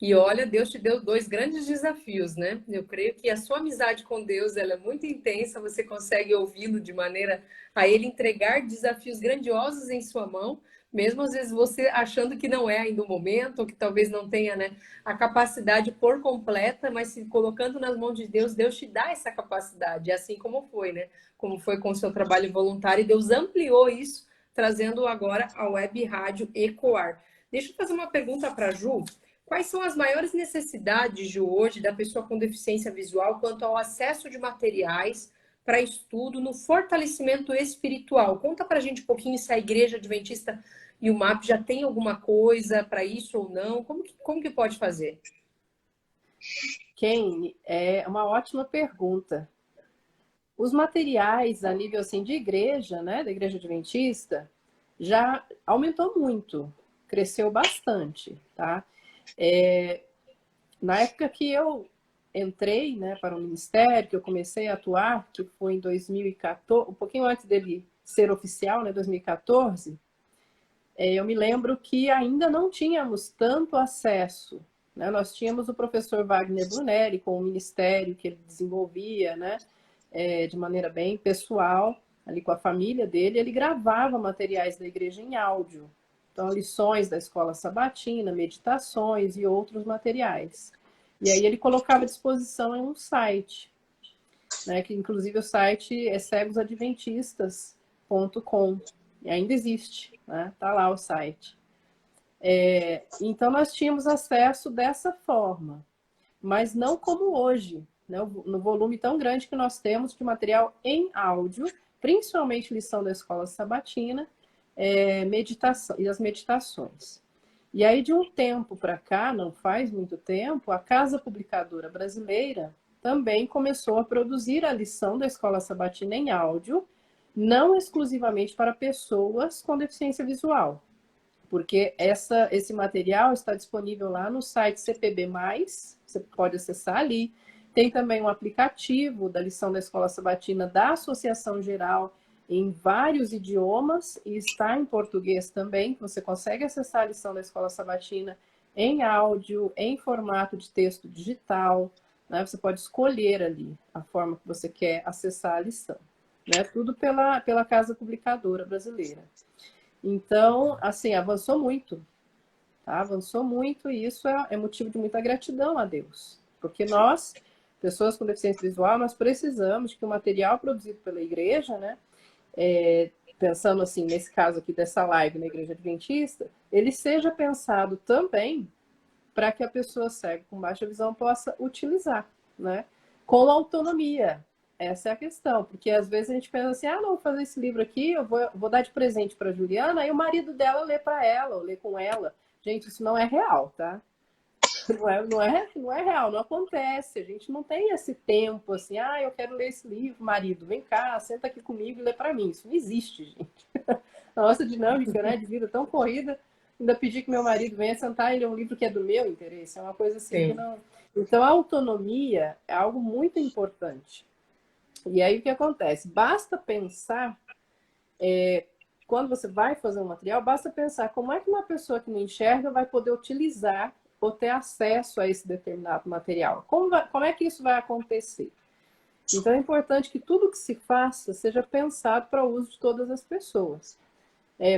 E olha, Deus te deu dois grandes desafios, né? Eu creio que a sua amizade com Deus, ela é muito intensa, você consegue ouvi-lo de maneira a ele entregar desafios grandiosos em sua mão, mesmo às vezes você achando que não é ainda o momento, ou que talvez não tenha, né, a capacidade por completa, mas se colocando nas mãos de Deus, Deus te dá essa capacidade, assim como foi, né? Como foi com o seu trabalho voluntário, e Deus ampliou isso, trazendo agora a Web Rádio Ecoar. Deixa eu fazer uma pergunta para a Ju. Quais são as maiores necessidades, Ju, hoje, da pessoa com deficiência visual quanto ao acesso de materiais para estudo no fortalecimento espiritual? Conta para a gente um pouquinho se a Igreja Adventista e o MAP já tem alguma coisa para isso ou não. Como que pode fazer? Ken, é uma ótima pergunta. Os materiais a nível assim, de igreja, né, da Igreja Adventista, já aumentou muito, cresceu bastante, tá? Na época que eu entrei, né, para o ministério, que eu comecei a atuar, que foi em 2014, um pouquinho antes dele ser oficial, né, 2014, eu me lembro que ainda não tínhamos tanto acesso, né? Nós tínhamos o professor Wagner Brunelli com o ministério que ele desenvolvia, né, de maneira bem pessoal, ali com a família dele, ele gravava materiais da igreja em áudio. Então, lições da escola sabatina, meditações e outros materiais. E aí ele colocava à disposição em um site, né, que inclusive o site é cegosadventistas.com, e ainda existe, né? Tá lá o site. Então nós tínhamos acesso dessa forma, mas não como hoje, né? No volume tão grande que nós temos de material em áudio, principalmente lição da escola sabatina, meditação e as meditações. E aí, de um tempo para cá, não faz muito tempo, a Casa Publicadora Brasileira também começou a produzir a lição da escola sabatina em áudio, não exclusivamente para pessoas com deficiência visual, porque esse material está disponível lá no site CPB+, você pode acessar ali. Tem também um aplicativo da lição da escola sabatina da Associação Geral em vários idiomas e está em português também. Você consegue acessar a lição da escola sabatina em áudio, em formato de texto digital, né? Você pode escolher ali a forma que você quer acessar a lição, né? Tudo pela Casa Publicadora Brasileira. Então, assim, avançou muito, tá? Avançou muito e isso é motivo de muita gratidão a Deus, porque nós, pessoas com deficiência visual, nós precisamos que o material produzido pela igreja, né, pensando assim, nesse caso aqui dessa live na Igreja Adventista, ele seja pensado também para que a pessoa cega com baixa visão possa utilizar, né? Com autonomia. Essa é a questão, porque às vezes a gente pensa assim, não, vou fazer esse livro aqui, eu vou dar de presente para a Juliana, aí o marido dela lê para ela, ou lê com ela. Gente, isso não é real, tá? Não é real, não acontece. A gente não tem esse tempo assim, eu quero ler esse livro, marido, vem cá, senta aqui comigo e lê para mim. Isso não existe, gente. A nossa dinâmica, né, de vida tão corrida, ainda pedir que meu marido venha sentar e ler um livro que é do meu interesse, é uma coisa assim que não... Então, a autonomia é algo muito importante. E aí, o que acontece? Basta pensar, quando você vai fazer um material, basta pensar como é que uma pessoa que não enxerga vai poder utilizar ou ter acesso a esse determinado material. Como é que isso vai acontecer? Então, é importante que tudo que se faça seja pensado para o uso de todas as pessoas.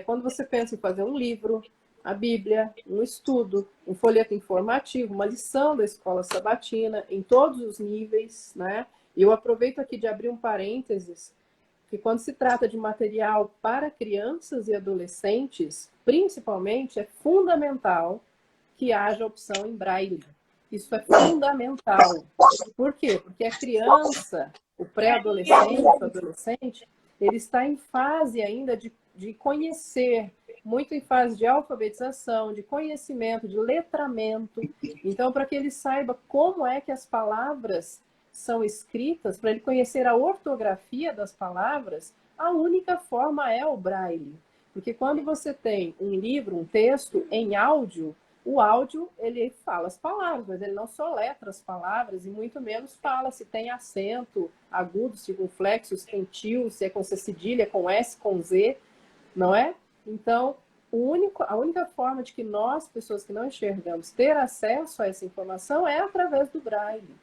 Quando você pensa em fazer um livro, a Bíblia, um estudo, um folheto informativo, uma lição da escola sabatina, em todos os níveis, né? Eu aproveito aqui de abrir um parênteses, que quando se trata de material para crianças e adolescentes, principalmente, é fundamental que haja opção em braille. Isso é fundamental. Por quê? Porque a criança, o pré-adolescente, o adolescente, ele está em fase ainda de conhecer, muito em fase de alfabetização, de conhecimento, de letramento. Então, para que ele saiba como é que as palavras são escritas, para ele conhecer a ortografia das palavras, a única forma é o braille. Porque quando você tem um livro, um texto em áudio, o áudio, ele fala as palavras, mas ele não soletra as palavras e muito menos fala se tem acento agudo, circunflexo, se tem tio, se é com C cedilha, com S, com Z, não é? Então, a única forma de que nós, pessoas que não enxergamos, ter acesso a essa informação é através do braille.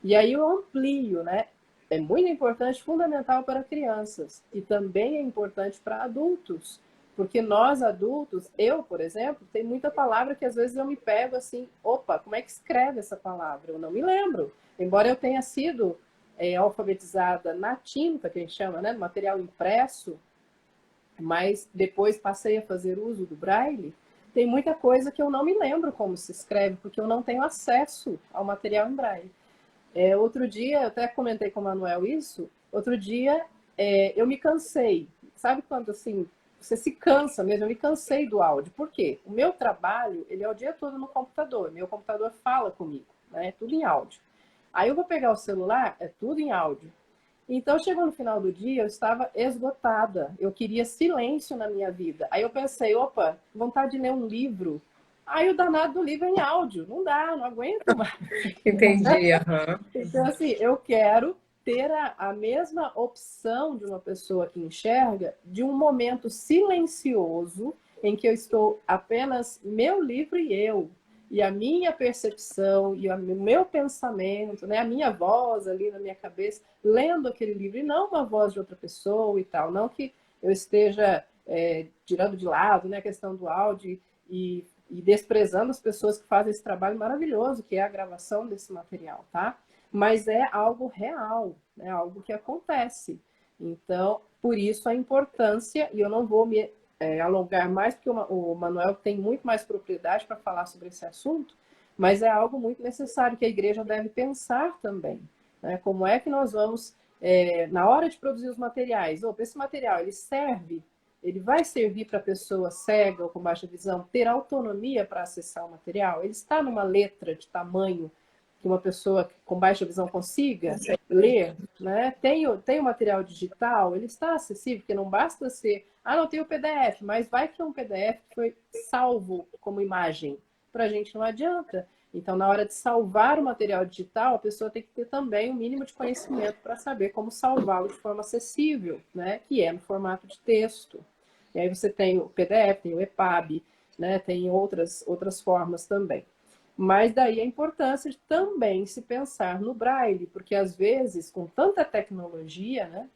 E aí eu amplio, né? É muito importante, fundamental para crianças e também é importante para adultos. Porque nós adultos, eu, por exemplo, tem muita palavra que às vezes eu me pego assim, opa, como é que escreve essa palavra? Eu não me lembro. Embora eu tenha sido alfabetizada na tinta, que a gente chama, né, no material impresso, mas depois passei a fazer uso do braille, tem muita coisa que eu não me lembro como se escreve, porque eu não tenho acesso ao material em braille. Outro dia, eu até comentei com o Manuel isso, outro dia eu me cansei. Sabe quando assim, você se cansa mesmo? Eu me cansei do áudio. Por quê? O meu trabalho, ele é o dia todo no computador. Meu computador fala comigo, né? É tudo em áudio. Aí eu vou pegar o celular, é tudo em áudio. Então, chegou no final do dia, eu estava esgotada. Eu queria silêncio na minha vida. Aí eu pensei, opa, vontade de ler um livro. Aí o danado do livro é em áudio. Não dá, não aguento mais. Entendi, aham. Então, assim, eu quero ter a mesma opção de uma pessoa que enxerga, de um momento silencioso em que eu estou apenas meu livro e eu, e a minha percepção, e o meu pensamento, né, a minha voz ali na minha cabeça, lendo aquele livro, e não uma voz de outra pessoa e tal. Não que eu esteja tirando de lado, né, a questão do áudio e desprezando as pessoas que fazem esse trabalho maravilhoso, que é a gravação desse material, tá? Mas é algo real, é algo que acontece. Então, por isso a importância, e eu não vou me alongar mais, porque o Manuel tem muito mais propriedade para falar sobre esse assunto, mas é algo muito necessário que a igreja deve pensar também, né? Como é que nós vamos, na hora de produzir os materiais, esse material, ele vai servir para a pessoa cega ou com baixa visão ter autonomia para acessar o material? Ele está numa letra de tamanho que uma pessoa com baixa visão consiga ler, né? Tem o material digital, ele está acessível, porque não basta ser, não tem o PDF, mas vai que é um PDF que foi salvo como imagem. Para a gente não adianta. Então, na hora de salvar o material digital, a pessoa tem que ter também um mínimo de conhecimento para saber como salvá-lo de forma acessível, né? Que é no formato de texto. E aí você tem o PDF, tem o EPUB, né? Tem outras formas também. Mas daí a importância de também se pensar no braille, porque às vezes, com tanta tecnologia, né,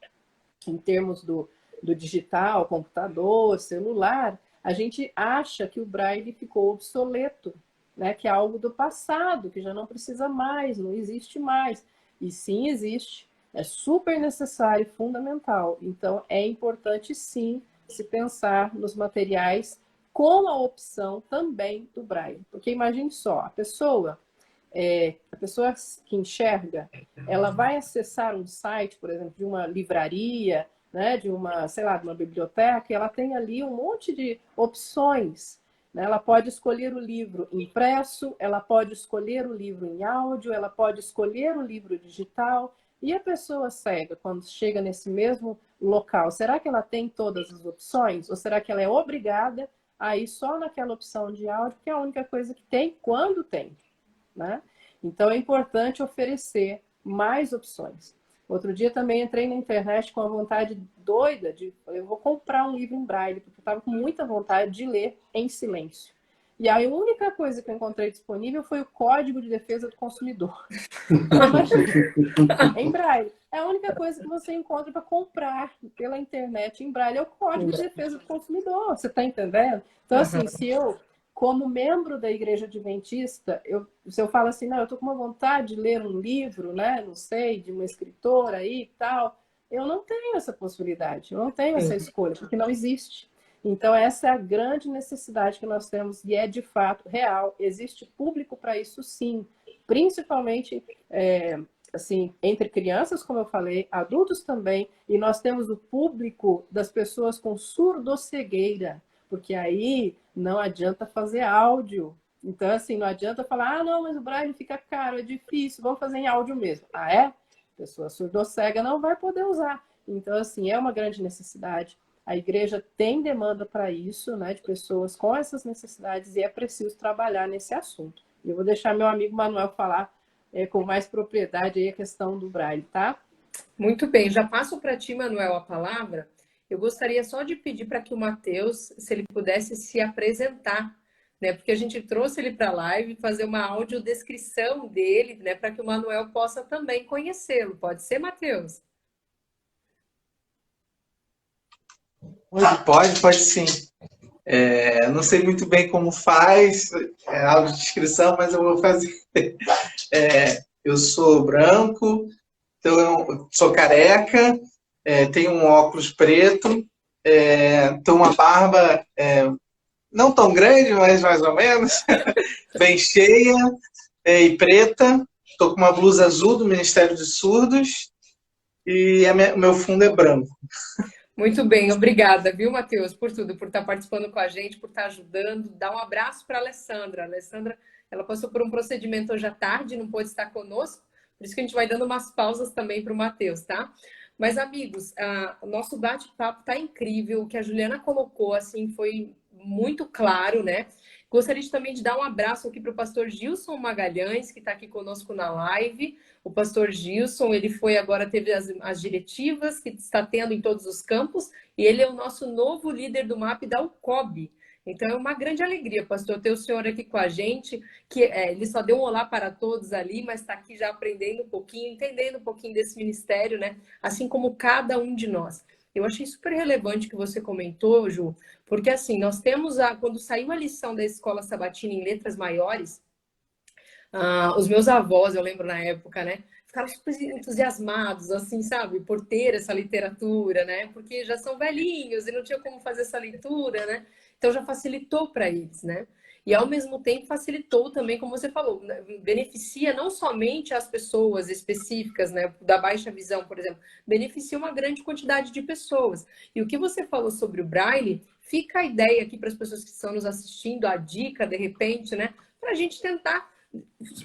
em termos do digital, computador, celular, a gente acha que o braille ficou obsoleto, né, que é algo do passado, que já não precisa mais, não existe mais. E sim existe. É super necessário e fundamental. Então, é importante, sim, se pensar nos materiais com a opção também do Braille. Porque imagine só, a pessoa que enxerga, ela vai acessar um site, por exemplo, de uma livraria, né, de uma, sei lá, de uma biblioteca, e ela tem ali um monte de opções, né? Ela pode escolher o livro impresso, ela pode escolher o livro em áudio, ela pode escolher o livro digital. E a pessoa cega, quando chega nesse mesmo local, será que ela tem todas as opções? Ou será que ela é obrigada a ir só naquela opção de áudio, que é a única coisa que tem quando tem, né? Então é importante oferecer mais opções. Outro dia também entrei na internet com a vontade doida de eu vou comprar um livro em braille, porque eu estava com muita vontade de ler em silêncio. E a única coisa que eu encontrei disponível foi o Código de Defesa do Consumidor. Em braille. É a única coisa que você encontra para comprar pela internet em braille, é o Código de Defesa do Consumidor. Você está entendendo? Então, assim, se eu, como membro da Igreja Adventista, se eu falo assim, não, eu estou com uma vontade de ler um livro, né, não sei, de uma escritora aí e tal, eu não tenho essa possibilidade, eu não tenho essa escolha, porque não existe. Então, essa é a grande necessidade que nós temos, e é de fato real. Existe público para isso, sim, principalmente assim, entre crianças, como eu falei, adultos também, e nós temos o público das pessoas com surdoscegueira, porque aí não adianta fazer áudio. Então, assim, não adianta falar, ah, não, mas o braille fica caro, é difícil, vamos fazer em áudio mesmo. Ah, é? Pessoa surdocega não vai poder usar. Então, assim, é uma grande necessidade. A igreja tem demanda para isso, né, de pessoas com essas necessidades, e é preciso trabalhar nesse assunto. Eu vou deixar meu amigo Manuel falar com mais propriedade aí a questão do braille, tá? Muito bem, já passo para ti, Manuel, a palavra. Eu gostaria só de pedir para que o Matheus, se ele pudesse se apresentar, né? Porque a gente trouxe ele para a live, fazer uma audiodescrição dele, né? Para que o Manuel possa também conhecê-lo. Pode ser, Matheus? Pode sim. Não sei muito bem como faz a audiodescrição, mas eu vou fazer. Eu sou branco, então eu sou careca, tenho um óculos preto, tenho uma barba não tão grande, mas mais ou menos, bem cheia e preta. Estou com uma blusa azul do Ministério dos Surdos e o meu fundo é branco. Muito bem, obrigada, viu, Matheus, por tudo, por estar participando com a gente, por estar ajudando. Dá um abraço para a Alessandra. A Alessandra, ela passou por um procedimento hoje à tarde, não pôde estar conosco, por isso que a gente vai dando umas pausas também para o Matheus, tá? Mas, amigos, o nosso bate-papo está incrível, o que a Juliana colocou, assim, foi muito claro, né? Gostaria também de dar um abraço aqui para o pastor Gilson Magalhães, que está aqui conosco na live. O pastor Gilson, ele teve as diretivas que está tendo em todos os campos, e ele é o nosso novo líder do MAP da UCOB. Então é uma grande alegria, pastor, ter o senhor aqui com a gente, que ele só deu um olá para todos ali, mas está aqui já aprendendo um pouquinho, entendendo um pouquinho desse ministério, né? Assim como cada um de nós. Eu achei super relevante que você comentou, Ju, porque assim, nós temos, quando saiu a lição da Escola Sabatina em Letras Maiores, os meus avós, eu lembro na época, né? Ficaram super entusiasmados, assim, sabe? Por ter essa literatura, né? Porque já são velhinhos e não tinha como fazer essa leitura, né? Então já facilitou para eles, né? E ao mesmo tempo facilitou também, como você falou, né? Beneficia não somente as pessoas específicas, né? Da baixa visão, por exemplo, beneficia uma grande quantidade de pessoas. E o que você falou sobre o Braille, fica a ideia aqui para as pessoas que estão nos assistindo, a dica, de repente, né? Para a gente tentar.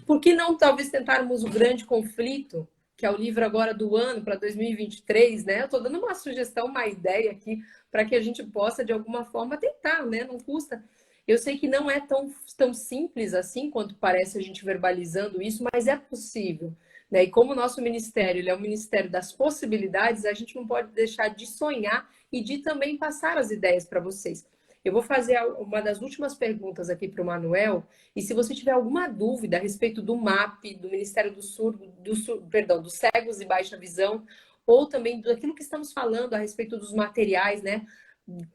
Por que não talvez tentarmos o grande conflito, que é o livro agora do ano para 2023, né? Eu estou dando uma sugestão, uma ideia aqui para que a gente possa de alguma forma tentar, né? Não custa. Eu sei que não é tão simples assim quanto parece a gente verbalizando isso, mas é possível, né? E como o nosso ministério, ele é um ministério das possibilidades, a gente não pode deixar de sonhar e de também passar as ideias para vocês. Eu vou fazer uma das últimas perguntas aqui para o Manuel, e se você tiver alguma dúvida a respeito do MAP, do Ministério do Surdo, dos cegos e baixa visão, ou também daquilo que estamos falando a respeito dos materiais, né?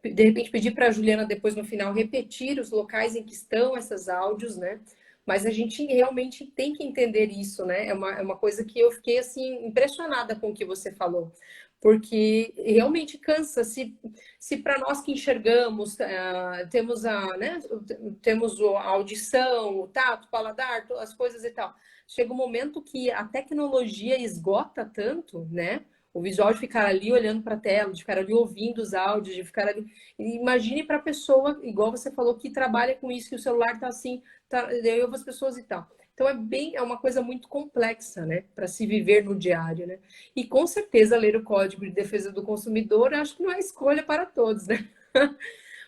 De repente pedir para a Juliana depois no final repetir os locais em que estão esses áudios, né? Mas a gente realmente tem que entender isso, né? É uma coisa que eu fiquei, assim, impressionada com o que você falou. Porque realmente cansa. Se para nós que enxergamos, temos né, temos a audição, o tato, o paladar, as coisas e tal. Chega um momento que a tecnologia esgota tanto, né? O visual de ficar ali olhando para a tela, de ficar ali ouvindo os áudios, de ficar ali. Imagine para a pessoa, igual você falou, que trabalha com isso, que o celular tá assim, eu ouvo as pessoas e tal. Então é uma coisa muito complexa, né, para se viver no diário, né? E com certeza ler o Código de Defesa do Consumidor, acho que não é escolha para todos, né?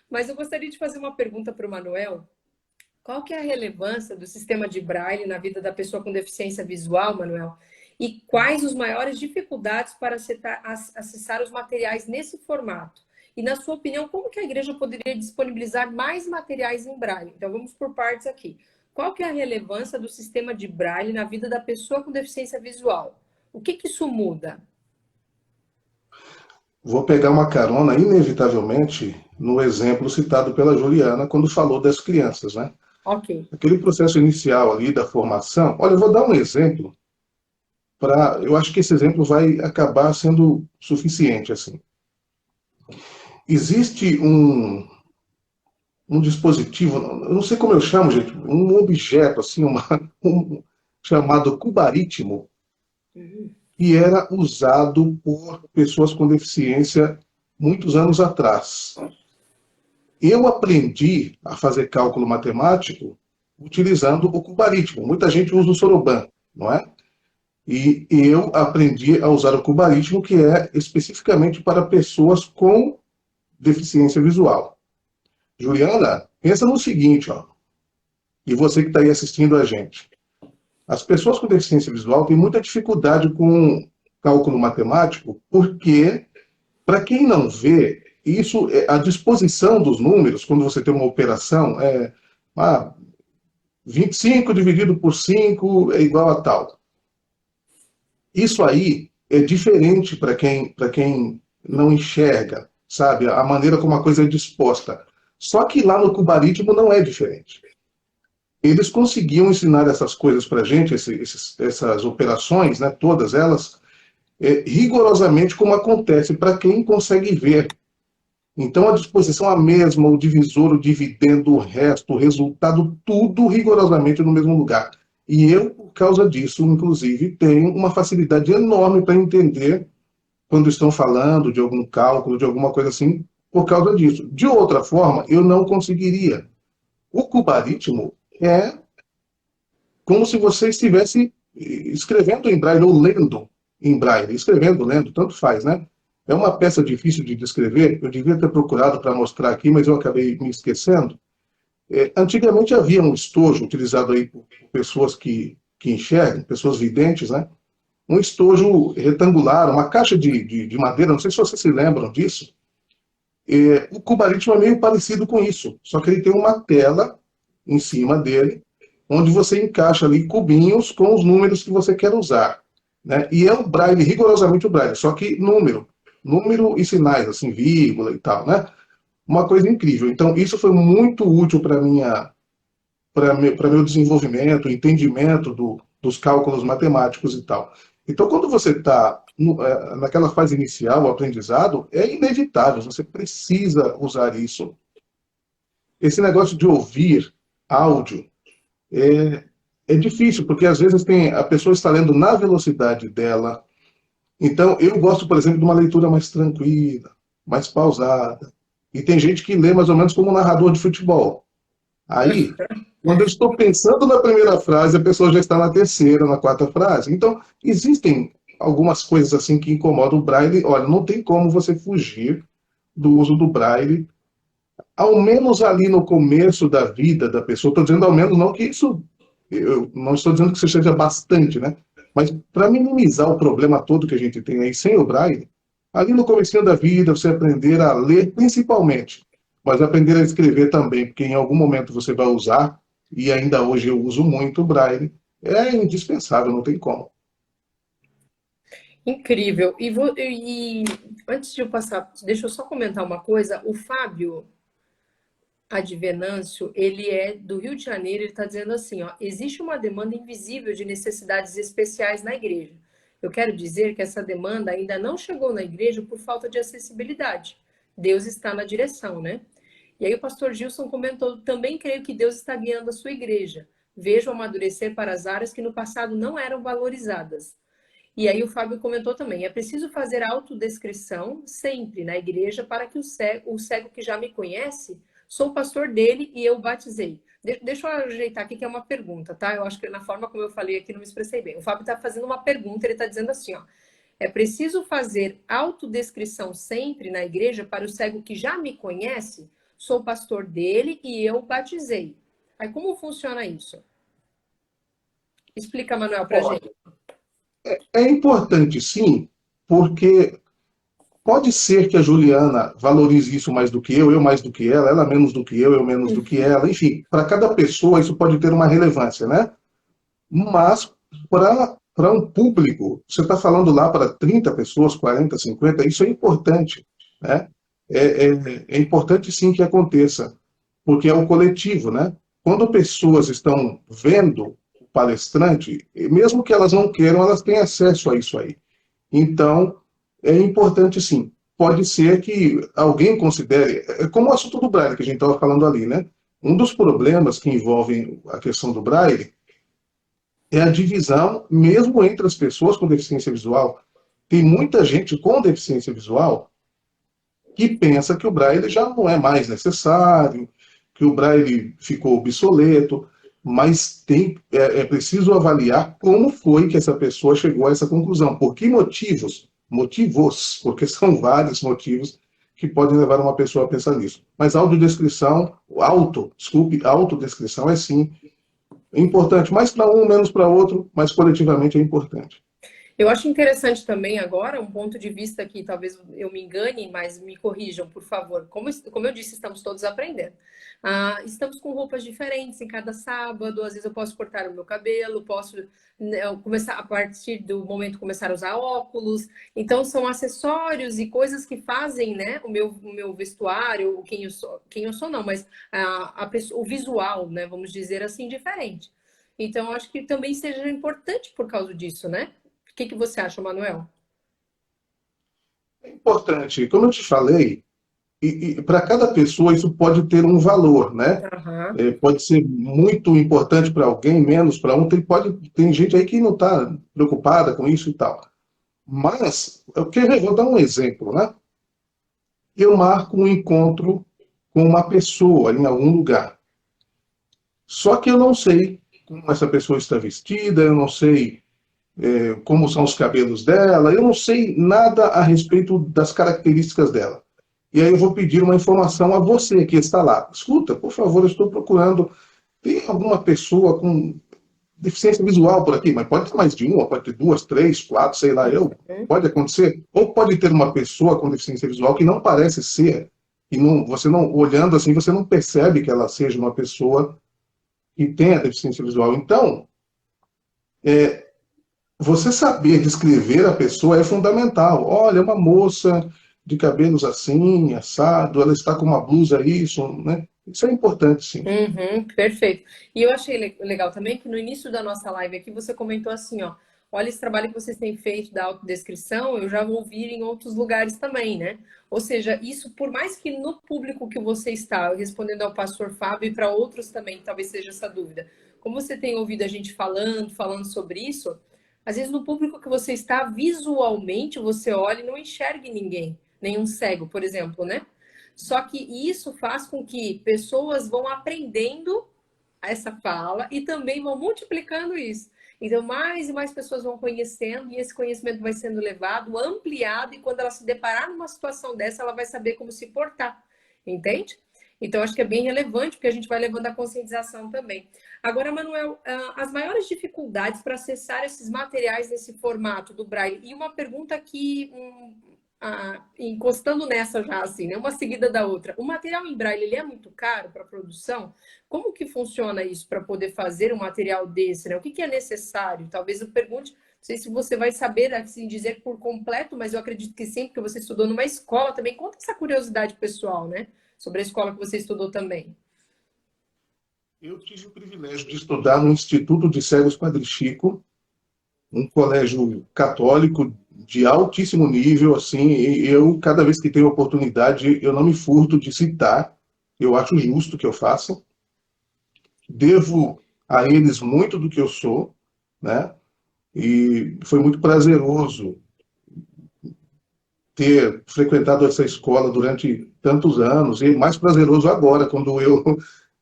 Mas eu gostaria de fazer uma pergunta para o Manuel. Qual que é a relevância do sistema de Braille na vida da pessoa com deficiência visual, Manuel? E quais os maiores dificuldades para acessar os materiais nesse formato? E, na sua opinião, como que a igreja poderia disponibilizar mais materiais em Braille? Então, vamos por partes aqui. Qual que é a relevância do sistema de Braille na vida da pessoa com deficiência visual? O que que isso muda? Vou pegar uma carona, inevitavelmente, no exemplo citado pela Juliana, quando falou das crianças, né? Ok. Aquele processo inicial ali da formação. Olha, eu vou dar um exemplo eu acho que esse exemplo vai acabar sendo suficiente, assim. Existe um dispositivo, eu não sei como eu chamo, gente, um objeto, assim, chamado cubaritmo, que era usado por pessoas com deficiência muitos anos atrás. Eu aprendi a fazer cálculo matemático utilizando o cubaritmo. Muita gente usa o soroban, não é? E eu aprendi a usar o cubaritmo, que é especificamente para pessoas com deficiência visual. Juliana, pensa no seguinte, ó, e você que está aí assistindo a gente. As pessoas com deficiência visual têm muita dificuldade com cálculo matemático, porque, para quem não vê, isso, a disposição dos números, quando você tem uma operação, 25 dividido por 5 é igual a tal. Isso aí é diferente para quem não enxerga, sabe? A maneira como a coisa é disposta. Só que lá no cubaritmo não é diferente. Eles conseguiam ensinar essas coisas para a gente, essas operações, né, todas elas, rigorosamente como acontece para quem consegue ver. Então, a disposição é a mesma, o divisor, o dividendo, o resto, o resultado, tudo rigorosamente no mesmo lugar. E eu, por causa disso, inclusive, tenho uma facilidade enorme para entender quando estão falando de algum cálculo, de alguma coisa assim, por causa disso. De outra forma, eu não conseguiria. O cubaritmo é como se você estivesse escrevendo em braille ou lendo em braille. Escrevendo, lendo, tanto faz, né? É uma peça difícil de descrever. Eu devia ter procurado para mostrar aqui, mas eu acabei me esquecendo. Antigamente havia um estojo utilizado aí por pessoas que enxergam, pessoas videntes, né? Um estojo retangular, uma caixa de madeira, não sei se vocês se lembram disso. O cubaritmo é meio parecido com isso, só que ele tem uma tela em cima dele, onde você encaixa ali cubinhos com os números que você quer usar, né? E é o braille, rigorosamente o braille, só que número e sinais, assim, vírgula e tal, né? Uma coisa incrível. Então, isso foi muito útil para meu desenvolvimento, entendimento dos cálculos matemáticos e tal. Então, quando você está naquela fase inicial, o aprendizado, é inevitável, você precisa usar isso. Esse negócio de ouvir áudio é difícil, porque às vezes a pessoa está lendo na velocidade dela. Então, eu gosto, por exemplo, de uma leitura mais tranquila, mais pausada. E tem gente que lê mais ou menos como um narrador de futebol. Aí, quando eu estou pensando na primeira frase, a pessoa já está na terceira, na quarta frase. Então, existem algumas coisas assim que incomodam o braille. Olha, não tem como você fugir do uso do braille, ao menos ali no começo da vida da pessoa. Estou dizendo ao menos, não que isso... Eu não estou dizendo que isso seja bastante, né? Mas para minimizar o problema todo que a gente tem aí sem o braille, ali no comecinho da vida, você aprender a ler principalmente, mas aprender a escrever também, porque em algum momento você vai usar, e ainda hoje eu uso muito o braille, é indispensável, não tem como. Incrível. E antes de eu passar, deixa eu só comentar uma coisa. O Fábio Advenâncio, ele é do Rio de Janeiro, ele está dizendo assim, ó, existe uma demanda invisível de necessidades especiais na igreja. Eu quero dizer que essa demanda ainda não chegou na igreja por falta de acessibilidade. Deus está na direção, né? E aí o pastor Gilson comentou, também creio que Deus está guiando a sua igreja. Vejo amadurecer para as áreas que no passado não eram valorizadas. E aí o Fábio comentou também, é preciso fazer autodescrição sempre na igreja para que o cego que já me conhece, sou pastor dele e eu batizei. Deixa eu ajeitar aqui que é uma pergunta, tá? Eu acho que na forma como eu falei aqui não me expressei bem. O Fábio está fazendo uma pergunta, ele está dizendo assim, ó, é preciso fazer autodescrição sempre na igreja para o cego que já me conhece, sou pastor dele e eu batizei. Aí como funciona isso? Explica, Manuel, pra gente. É importante, sim, porque pode ser que a Juliana valorize isso mais do que eu mais do que ela menos do que eu menos do que ela, enfim, para cada pessoa isso pode ter uma relevância, né? Mas para um público, você está falando lá para 30 pessoas, 40, 50, isso é importante, né? É importante sim que aconteça, porque é um coletivo, né? Quando pessoas estão vendo o palestrante, mesmo que elas não queiram, elas têm acesso a isso aí. Então, é importante sim. Pode ser que alguém considere, como o assunto do Braille que a gente estava falando ali, né? Um dos problemas que envolvem a questão do Braille é a divisão, mesmo entre as pessoas com deficiência visual. Tem muita gente com deficiência visual que pensa que o Braille já não é mais necessário, que o Braille ficou obsoleto, mas é preciso avaliar como foi que essa pessoa chegou a essa conclusão. Por que motivos? Motivos, porque são vários motivos que podem levar uma pessoa a pensar nisso. Mas autodescrição é sim importante, mais para um, menos para outro, mas coletivamente é importante. Eu acho interessante também agora um ponto de vista que talvez eu me engane, mas me corrijam, por favor. Como eu disse, estamos todos aprendendo. Estamos com roupas diferentes em cada sábado, às vezes eu posso cortar o meu cabelo, posso começar a partir do momento começar a usar óculos. Então são acessórios e coisas que fazem, né, o meu vestuário, quem eu sou não, mas o visual, né, vamos dizer assim, diferente. Então acho que também seja importante por causa disso, né? O que você acha, Manuel? É importante, como eu te falei, e para cada pessoa isso pode ter um valor, né? Aham. Pode ser muito importante para alguém, menos para um. Tem gente aí que não está preocupada com isso e tal. Mas, vou dar um exemplo, né? Eu marco um encontro com uma pessoa em algum lugar. Só que eu não sei como essa pessoa está vestida, eu não sei como são os cabelos dela, eu não sei nada a respeito das características dela. E aí eu vou pedir uma informação a você que está lá. Escuta, por favor, eu estou procurando. Tem alguma pessoa com deficiência visual por aqui? Mas pode ter mais de uma, pode ter duas, três, quatro, sei lá eu. Pode acontecer. Ou pode ter uma pessoa com deficiência visual que não parece ser, e você não, olhando assim, você não percebe que ela seja uma pessoa que tenha deficiência visual. Então, você saber descrever a pessoa é fundamental. Olha, é uma moça de cabelos assim, assado, ela está com uma blusa isso, né? Isso é importante, sim. Perfeito. E eu achei legal também que no início da nossa live aqui você comentou assim, ó, olha esse trabalho que vocês têm feito da autodescrição, eu já ouvi em outros lugares também, né? Ou seja, isso por mais que no público que você está, respondendo ao pastor Fábio e para outros também, talvez seja essa dúvida. Como você tem ouvido a gente falando sobre isso, às vezes no público que você está, visualmente, você olha e não enxergue ninguém, nenhum cego, por exemplo, né? Só que isso faz com que pessoas vão aprendendo essa fala e também vão multiplicando isso. Então, mais e mais pessoas vão conhecendo e esse conhecimento vai sendo levado, ampliado, e quando ela se deparar numa situação dessa, ela vai saber como se portar, entende? Então, acho que é bem relevante, porque a gente vai levando a conscientização também. Agora, Manuel, as maiores dificuldades para acessar esses materiais nesse formato do Braille, e uma pergunta que, encostando nessa já, assim, né? Uma seguida da outra. O material em Braille, ele é muito caro para produção? Como que funciona isso para poder fazer um material desse, né? O que é necessário? Talvez eu pergunte, não sei se você vai saber assim dizer por completo, mas eu acredito que sim, porque você estudou numa escola também. Conta essa curiosidade pessoal, né? sobre a escola que você estudou também. Eu tive o privilégio de estudar no Instituto de Cegos Padre Chico, um colégio católico de altíssimo nível, assim, e eu, cada vez que tenho oportunidade, eu não me furto de citar, eu acho justo que eu faça. Devo a eles muito do que eu sou, né? E foi muito prazeroso ter frequentado essa escola durante tantos anos, e mais prazeroso agora, quando eu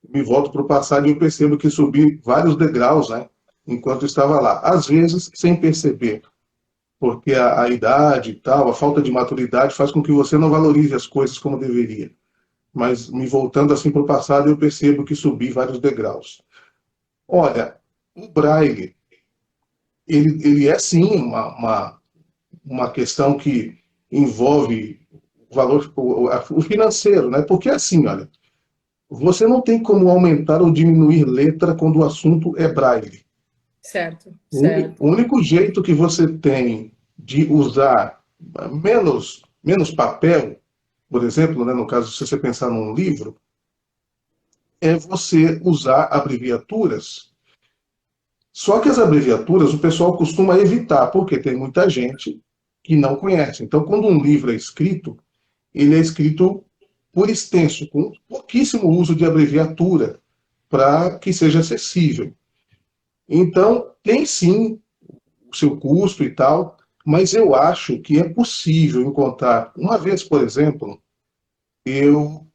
me volto para o passado e eu percebo que subi vários degraus, né, enquanto estava lá. Às vezes, sem perceber, porque a idade e tal, a falta de maturidade faz com que você não valorize as coisas como deveria. Mas, me voltando assim para o passado, eu percebo que subi vários degraus. Olha, o Braille, ele é sim uma questão que envolve o valor, o financeiro, né? Porque assim, olha, você não tem como aumentar ou diminuir letra quando o assunto é Braille. Certo, O certo. único jeito que você tem de usar menos papel, por exemplo, né, no caso, se você pensar num livro, é você usar abreviaturas. Só que as abreviaturas o pessoal costuma evitar, porque tem muita gente que não conhece. Então, quando um livro é escrito, ele é escrito por extenso, com pouquíssimo uso de abreviatura, para que seja acessível. Então, tem sim o seu custo e tal, mas eu acho que é possível encontrar. Uma vez, por exemplo, eu,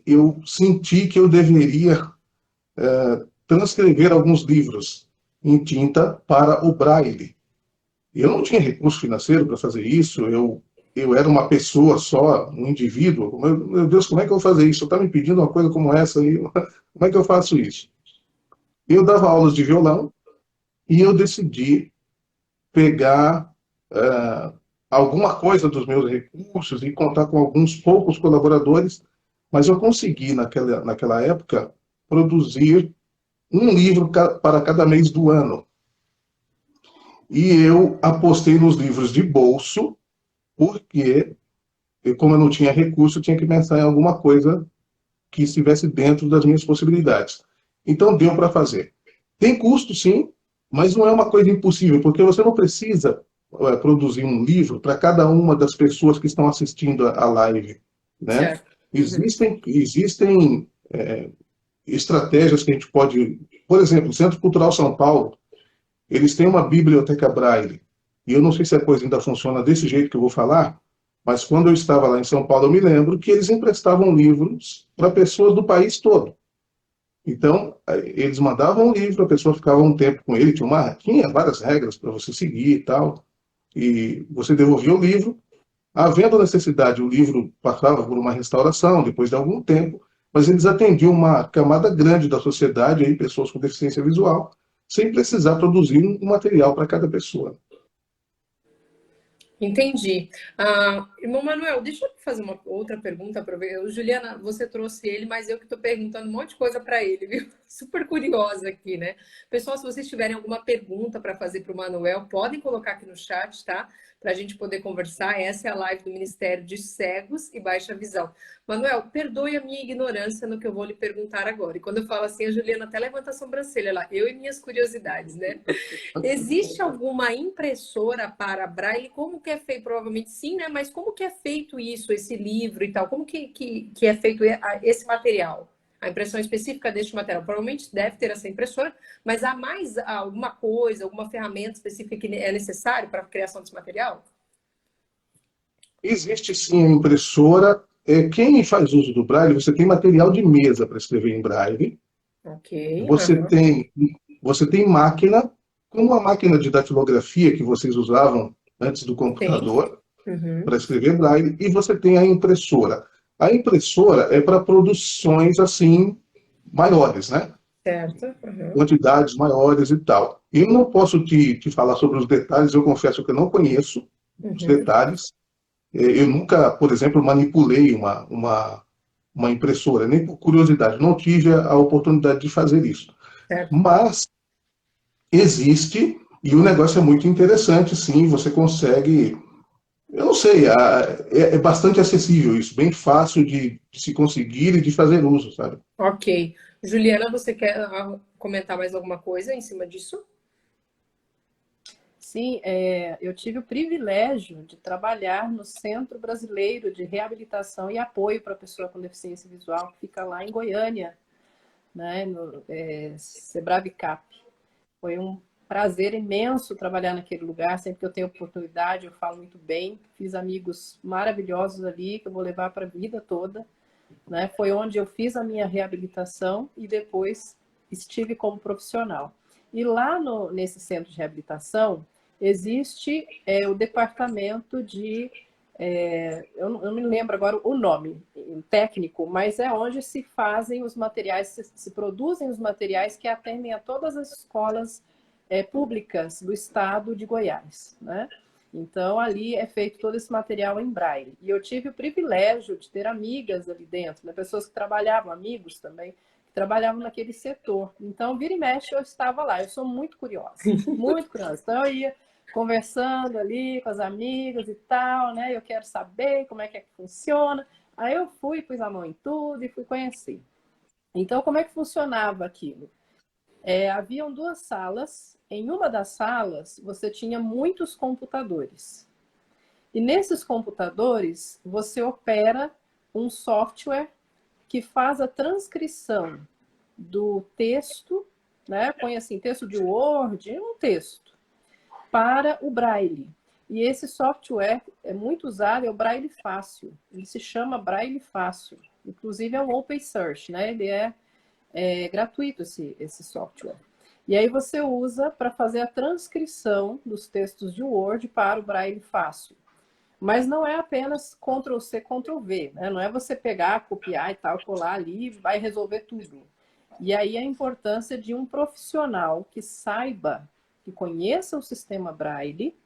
eu senti que eu deveria transcrever alguns livros em tinta para o Braille. Eu não tinha recurso financeiro para fazer isso, eu era uma pessoa só, um indivíduo. Meu Deus, como é que eu vou fazer isso? Eu estava me pedindo uma coisa como essa aí, como é que eu faço isso? Eu dava aulas de violão e eu decidi pegar alguma coisa dos meus recursos e contar com alguns poucos colaboradores, mas eu consegui, naquela época, produzir um livro para cada mês do ano. E eu apostei nos livros de bolso, porque, como eu não tinha recurso, eu tinha que pensar em alguma coisa que estivesse dentro das minhas possibilidades. Então, deu para fazer. Tem custo, sim, mas não é uma coisa impossível, porque você não precisa produzir um livro para cada uma das pessoas que estão assistindo a live, né? Certo. Existem estratégias que a gente pode... Por exemplo, o Centro Cultural São Paulo, eles têm uma biblioteca Braille. E eu não sei se a coisa ainda funciona desse jeito que eu vou falar, mas quando eu estava lá em São Paulo, eu me lembro que eles emprestavam livros para pessoas do país todo. Então, eles mandavam um livro, a pessoa ficava um tempo com ele, tinha várias regras para você seguir e tal, e você devolvia o livro. Havendo necessidade, o livro passava por uma restauração, depois de algum tempo, mas eles atendiam uma camada grande da sociedade, aí, pessoas com deficiência visual, sem precisar produzir um material para cada pessoa. Entendi. Irmão Manuel, deixa eu fazer uma outra pergunta para ver. Juliana, você trouxe ele, mas eu que estou perguntando um monte de coisa para ele, viu? Super curiosa aqui, né? Pessoal, se vocês tiverem alguma pergunta para fazer para o Manuel, podem colocar aqui no chat, tá? Para a gente poder conversar. Essa é a live do Ministério de Cegos e Baixa Visão. Manuel, perdoe a minha ignorância no que eu vou lhe perguntar agora. E quando eu falo assim, a Juliana até levanta a sobrancelha lá, eu e minhas curiosidades, né? Existe alguma impressora para Braille? Como que é feito? Provavelmente sim, né? Mas como que é feito isso, esse livro e tal? Como que é feito esse material? A impressão específica deste material? Provavelmente deve ter essa impressora, mas há mais alguma coisa, alguma ferramenta específica que é necessário para a criação desse material? Existe sim a impressora. Quem faz uso do Braille, você tem material de mesa para escrever em Braille. Ok. Você tem máquina, como a máquina de datilografia que vocês usavam antes do computador, para escrever Braille, e você tem a impressora. A impressora é para produções assim maiores, né? Certo. Quantidades maiores e tal. Eu não posso te falar sobre os detalhes, eu confesso que eu não conheço os detalhes. Eu nunca, por exemplo, manipulei uma impressora, nem por curiosidade. Não tive a oportunidade de fazer isso. Certo. Mas existe, e o negócio é muito interessante, sim, você consegue Eu não sei, é bastante acessível isso, bem fácil de se conseguir e de fazer uso, sabe? Ok. Juliana, você quer comentar mais alguma coisa em cima disso? Sim, eu tive o privilégio de trabalhar no Centro Brasileiro de Reabilitação e Apoio para Pessoa com Deficiência Visual, que fica lá em Goiânia, né, no Sebrabicap. Foi um prazer imenso trabalhar naquele lugar. Sempre que eu tenho oportunidade, eu falo muito bem. Fiz amigos maravilhosos ali que eu vou levar para a vida toda, né? Foi onde eu fiz a minha reabilitação e depois estive como profissional. E lá nesse centro de reabilitação existe o departamento de eu não me lembro agora o nome técnico, mas é onde se fazem os materiais, se produzem os materiais que atendem a todas as escolas públicas do estado de Goiás, né? Então, ali é feito todo esse material em braille. E eu tive o privilégio de ter amigas ali dentro, né? Pessoas que trabalhavam, amigos também, que trabalhavam naquele setor. Então, vira e mexe, eu estava lá. Eu sou muito curiosa, muito curiosa. Então, eu ia conversando ali com as amigas e tal, né? Eu quero saber como é que funciona. Aí eu fui, pus a mão em tudo e fui conhecer. Então, como é que funcionava aquilo? Haviam duas salas. Em uma das salas, você tinha muitos computadores. E nesses computadores, você opera um software que faz a transcrição do texto, né? Põe assim, texto de Word, um texto, para o Braille. E esse software é muito usado, é o Braille Fácil. Ele se chama Braille Fácil. Inclusive é um open source, né? Ele é gratuito esse software. E aí você usa para fazer a transcrição dos textos de Word para o Braille Fácil. Mas não é apenas Ctrl+C, Ctrl+V, né? Não é você pegar, copiar e tal, colar ali e vai resolver tudo. E aí a importância de um profissional que saiba, que conheça o sistema Braille,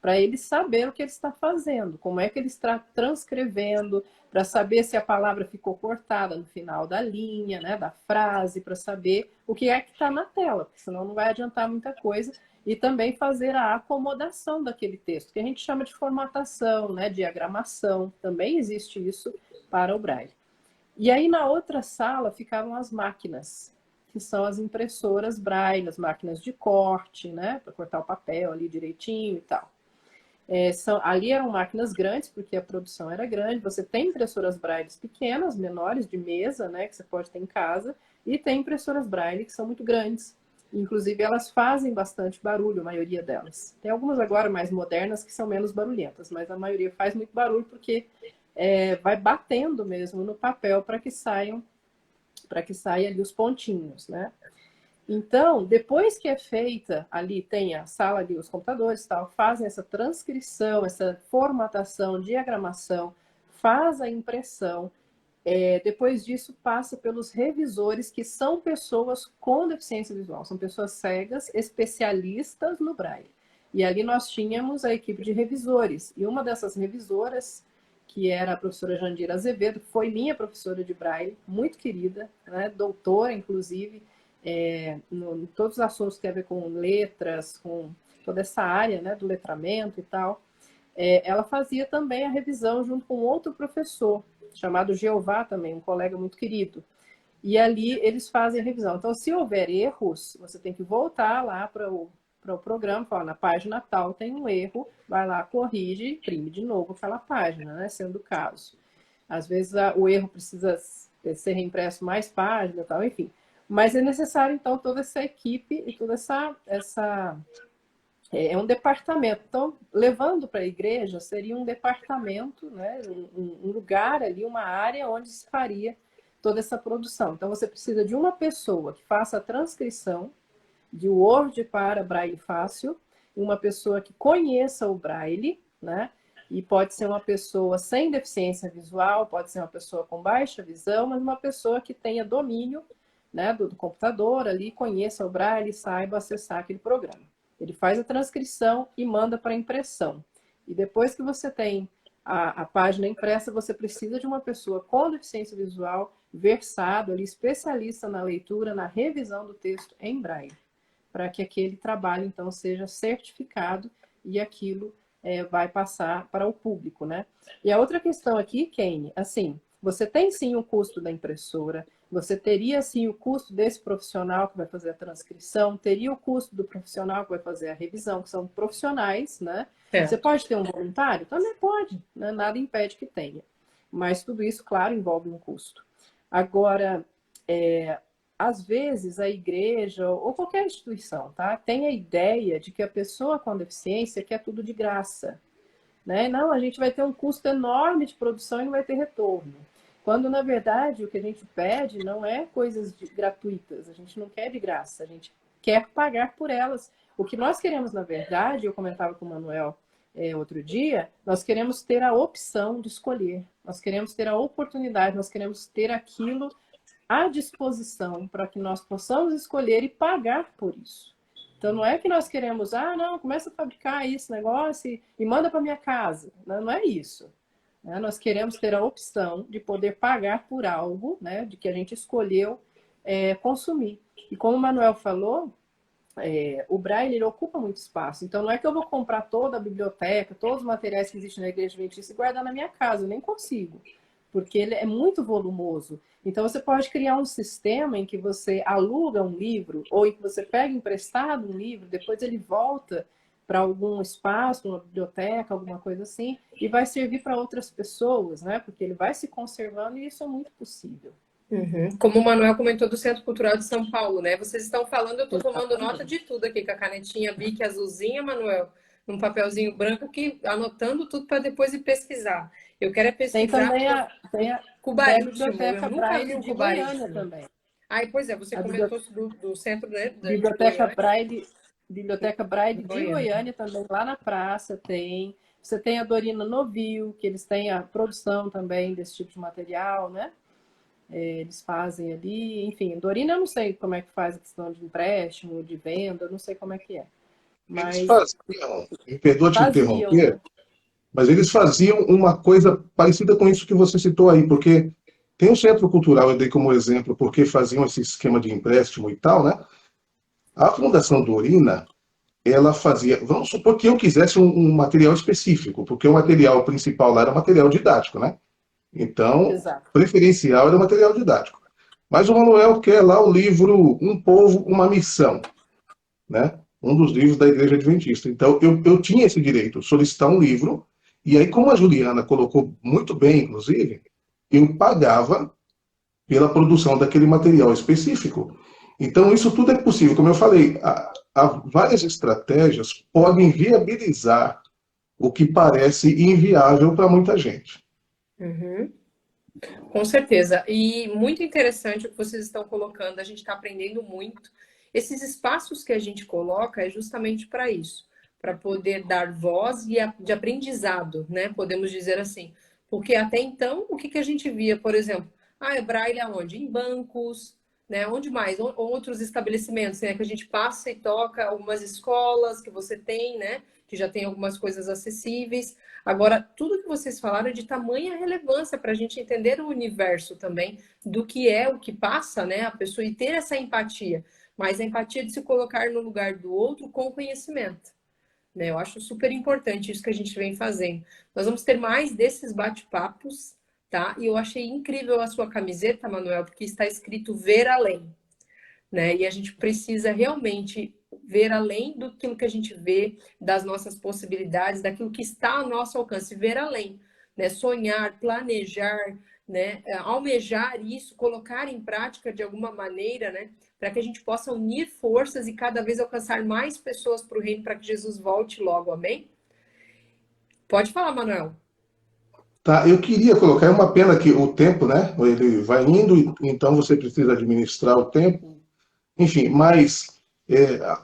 para ele saber o que ele está fazendo, como é que ele está transcrevendo, para saber se a palavra ficou cortada no final da linha, né, da frase, para saber o que é que está na tela, porque senão não vai adiantar muita coisa. E também fazer a acomodação daquele texto, que a gente chama de formatação, né, diagramação. Também existe isso para o Braille. E aí na outra sala ficavam as máquinas, que são as impressoras Braille, as máquinas de corte, né, para cortar o papel ali direitinho e tal. Ali eram máquinas grandes, porque a produção era grande. Você tem impressoras Braille pequenas, menores, de mesa, né, que você pode ter em casa, e tem impressoras Braille que são muito grandes. Inclusive, elas fazem bastante barulho, a maioria delas. Tem algumas agora mais modernas que são menos barulhentas, mas a maioria faz muito barulho porque vai batendo mesmo no papel para que saiam ali os pontinhos, né? Então, depois que é feita, ali tem a sala ali, os computadores e tal, fazem essa transcrição, essa formatação, diagramação, faz a impressão. Depois disso, passa pelos revisores, que são pessoas com deficiência visual, são pessoas cegas, especialistas no Braille. E ali nós tínhamos a equipe de revisores. E uma dessas revisoras, que era a professora Jandira Azevedo, foi minha professora de Braille, muito querida, né, doutora, inclusive, em todos os assuntos que tem a ver com letras, com toda essa área, né, do letramento e tal. Ela fazia também a revisão junto com outro professor, chamado Jeová também, um colega muito querido. E ali eles fazem a revisão. Então, se houver erros, você tem que voltar lá para o programa, falar, na página tal tem um erro, vai lá, corrige e imprime de novo aquela página, né, sendo o caso. Às vezes o erro precisa ser reimpresso mais página, tal, enfim. Mas é necessário, então, toda essa equipe e toda essa um departamento. Então, levando para a igreja, seria um departamento, né? Um lugar ali, uma área onde se faria toda essa produção. Então, você precisa de uma pessoa que faça a transcrição de Word para Braille Fácil, uma pessoa que conheça o Braille, né? E pode ser uma pessoa sem deficiência visual, pode ser uma pessoa com baixa visão, mas uma pessoa que tenha domínio, né, do computador ali, conheça o Braille e saiba acessar aquele programa. Ele faz a transcrição e manda para impressão. E depois que você tem a página impressa, você precisa de uma pessoa com deficiência visual, versado ali, especialista na leitura, na revisão do texto em Braille, para que aquele trabalho, então, seja certificado e aquilo vai passar para o público, né? E a outra questão aqui, Kane, assim, você tem sim o custo da impressora, você teria sim o custo desse profissional que vai fazer a transcrição, teria o custo do profissional que vai fazer a revisão, que são profissionais, né? Você pode ter um voluntário? Também pode, né? Nada impede que tenha. Mas tudo isso, claro, envolve um custo. Agora, às vezes a igreja ou qualquer instituição, tá, tem a ideia de que a pessoa com deficiência quer tudo de graça, né? Não, a gente vai ter um custo enorme de produção e não vai ter retorno. Quando, na verdade, o que a gente pede não é coisas gratuitas, a gente não quer de graça, a gente quer pagar por elas. O que nós queremos, na verdade, eu comentava com o Manuel outro dia, nós queremos ter a opção de escolher, nós queremos ter a oportunidade, nós queremos ter aquilo à disposição para que nós possamos escolher e pagar por isso. Então, não é que nós queremos, não, começa a fabricar esse negócio e manda para minha casa. Não, não é isso. Né? Nós queremos ter a opção de poder pagar por algo, né, de que a gente escolheu consumir. E como o Manuel falou, o Braille ele ocupa muito espaço. Então, não é que eu vou comprar toda a biblioteca, todos os materiais que existem na Igreja Adventista e guardar na minha casa. Eu nem consigo, porque ele é muito volumoso. Então, você pode criar um sistema em que você aluga um livro ou em que você pega emprestado um livro, depois ele volta para algum espaço, uma biblioteca, alguma coisa assim, e vai servir para outras pessoas, né? Porque ele vai se conservando e isso é muito possível. Uhum. Como o Manuel comentou do Centro Cultural de São Paulo, né? Vocês estão falando, eu estou tomando nota de tudo aqui, com a canetinha Bic azulzinha, Manuel, num papelzinho branco aqui, anotando tudo para depois ir pesquisar. Eu quero pesquisar... Tem a Cubaritimo, Biblioteca eu nunca vi Braille um de Goiânia Cubaritimo. também. Pois é, você comentou do centro, né? Biblioteca Braille de Goiânia também, lá na praça tem. Você tem a Dorina Novil, que eles têm a produção também desse tipo de material, né? Eles fazem ali, enfim, Dorina eu não sei como é que faz a questão de empréstimo, de venda, eu não sei como é que é. Mas Eles faziam, me perdoa te interromper, né? mas eles faziam uma coisa parecida com isso que você citou aí, porque tem um centro cultural, eu dei como exemplo, porque faziam esse esquema de empréstimo e tal, né? A Fundação Dorina, ela fazia, vamos supor que eu quisesse um material específico, porque o material principal lá era material didático, né? Então, Exato. preferencial era material didático. Mas o Manuel quer lá o livro Um Povo, Uma Missão, né? Um dos livros da Igreja Adventista. Então, eu tinha esse direito, solicitar um livro, e aí, como a Juliana colocou muito bem, inclusive, eu pagava pela produção daquele material específico. Então, isso tudo é possível. Como eu falei, há várias estratégias que podem viabilizar o que parece inviável para muita gente. Uhum. Com certeza. E muito interessante o que vocês estão colocando, a gente está aprendendo muito. Esses espaços que a gente coloca é justamente para isso, para poder dar voz e de aprendizado, né? Podemos dizer assim. Porque até então, o que a gente via, por exemplo, é Braille aonde? Em bancos, né? Onde mais? Outros estabelecimentos, né? Que a gente passa e toca, algumas escolas que você tem, né? Que já tem algumas coisas acessíveis. Agora, tudo que vocês falaram é de tamanha relevância para a gente entender o universo também, do que é o que passa, né? A pessoa e ter essa empatia. Mas a empatia de se colocar no lugar do outro com conhecimento. Né? Eu acho super importante isso que a gente vem fazendo. Nós vamos ter mais desses bate-papos, tá? E eu achei incrível a sua camiseta, Manuel, porque está escrito ver além. Né? E a gente precisa realmente ver além do que a gente vê, das nossas possibilidades, daquilo que está ao nosso alcance, ver além, né? Sonhar, planejar, né? Almejar isso, colocar em prática de alguma maneira, né? Para que a gente possa unir forças e cada vez alcançar mais pessoas para o reino, para que Jesus volte logo, amém? Pode falar, Manuel. Tá, eu queria colocar, é uma pena que o tempo, né? Ele vai indo, então você precisa administrar o tempo. Enfim, mas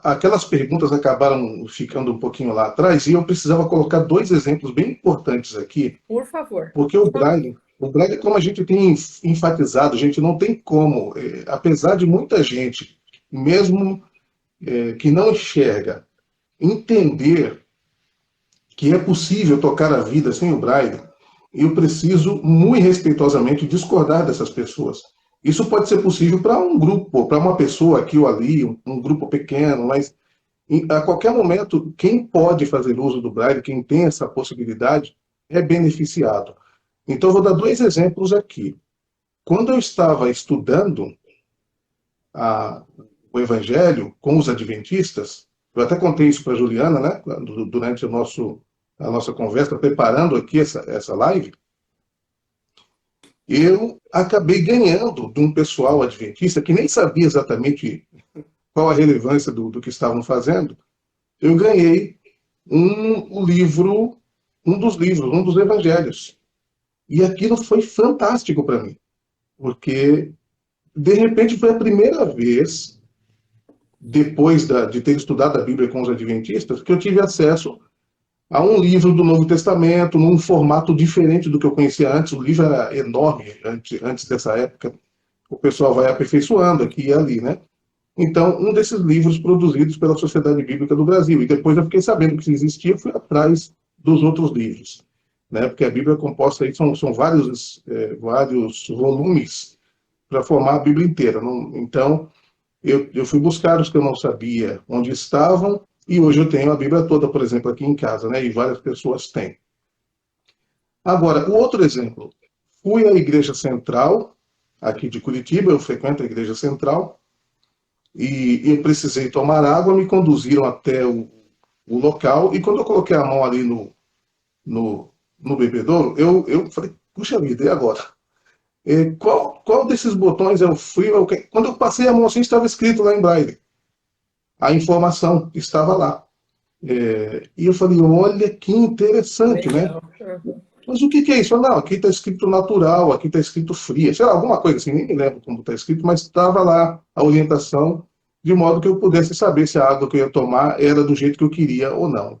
aquelas perguntas acabaram ficando um pouquinho lá atrás e eu precisava colocar dois exemplos bem importantes aqui. Por favor. Porque o Braille, como a gente tem enfatizado, a gente não tem como, apesar de muita gente, mesmo que não enxerga, entender que é possível tocar a vida sem o Braille, eu preciso, muito respeitosamente, discordar dessas pessoas. Isso pode ser possível para um grupo, para uma pessoa aqui ou ali, um grupo pequeno, mas A qualquer momento, quem pode fazer uso do Braille, quem tem essa possibilidade, é beneficiado. Então, eu vou dar dois exemplos aqui. Quando eu estava estudando o Evangelho com os adventistas, eu até contei isso para a Juliana, né, durante a nossa conversa, preparando aqui essa live, eu acabei ganhando de um pessoal adventista que nem sabia exatamente qual a relevância do que estavam fazendo. Eu ganhei um livro, um dos livros, um dos evangelhos. E aquilo foi fantástico para mim, porque de repente foi a primeira vez, depois de ter estudado a Bíblia com os adventistas, que eu tive acesso a um livro do Novo Testamento, num formato diferente do que eu conhecia antes. O livro era enorme antes dessa época. O pessoal vai aperfeiçoando aqui e ali, né? Então, um desses livros produzidos pela Sociedade Bíblica do Brasil. E depois eu fiquei sabendo que isso existia, fui atrás dos outros livros, né? Porque a Bíblia é composta aí, são vários volumes para formar a Bíblia inteira. Então, eu fui buscar os que eu não sabia onde estavam, e hoje eu tenho a Bíblia toda, por exemplo, aqui em casa, né? E várias pessoas têm. Agora, o outro exemplo. Fui à Igreja Central, aqui de Curitiba, eu frequento a Igreja Central, e eu precisei tomar água, me conduziram até o local, e quando eu coloquei a mão ali no bebedouro, eu falei, puxa vida, e agora? Qual desses botões é o frio? Quando eu passei a mão assim, estava escrito lá em braille. A informação estava lá. E eu falei, olha que interessante, né? Legal. Uhum. Mas o que é isso? Não, aqui está escrito natural, aqui está escrito fria, sei lá, alguma coisa assim, nem me lembro como está escrito, mas estava lá a orientação, de modo que eu pudesse saber se a água que eu ia tomar era do jeito que eu queria ou não.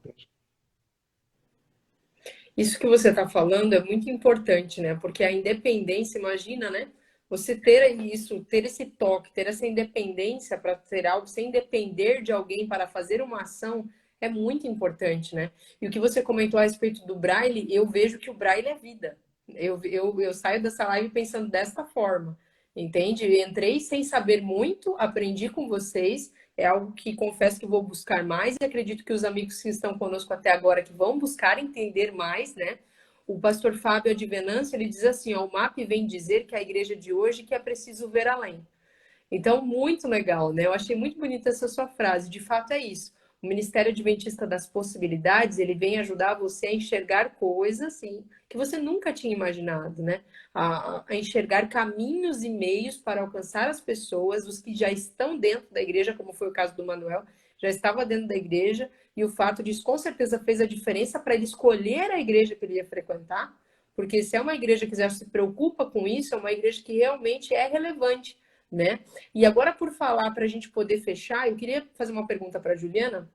Isso que você está falando é muito importante, né? Porque a independência, imagina, né? Você ter isso, ter esse toque, ter essa independência para ter algo sem depender de alguém para fazer uma ação é muito importante, né? E o que você comentou a respeito do Braille, eu vejo que o Braille é vida. Eu saio dessa live pensando dessa forma, entende? Eu entrei sem saber muito, aprendi com vocês, é algo que confesso que vou buscar mais e acredito que os amigos que estão conosco até agora que vão buscar entender mais, né? O pastor Fábio Advenâncio, ele diz assim, ó, o MAP vem dizer que a igreja de hoje que é preciso ver além. Então, muito legal, né? Eu achei muito bonita essa sua frase. De fato, é isso. O Ministério Adventista das Possibilidades, ele vem ajudar você a enxergar coisas assim, que você nunca tinha imaginado, né? A enxergar caminhos e meios para alcançar as pessoas, os que já estão dentro da igreja, como foi o caso do Manuel, já estava dentro da igreja, e o fato disso com certeza fez a diferença para ele escolher a igreja que ele ia frequentar, porque se é uma igreja que já se preocupa com isso, é uma igreja que realmente é relevante, né? E agora, por falar, para a gente poder fechar, eu queria fazer uma pergunta para a Juliana.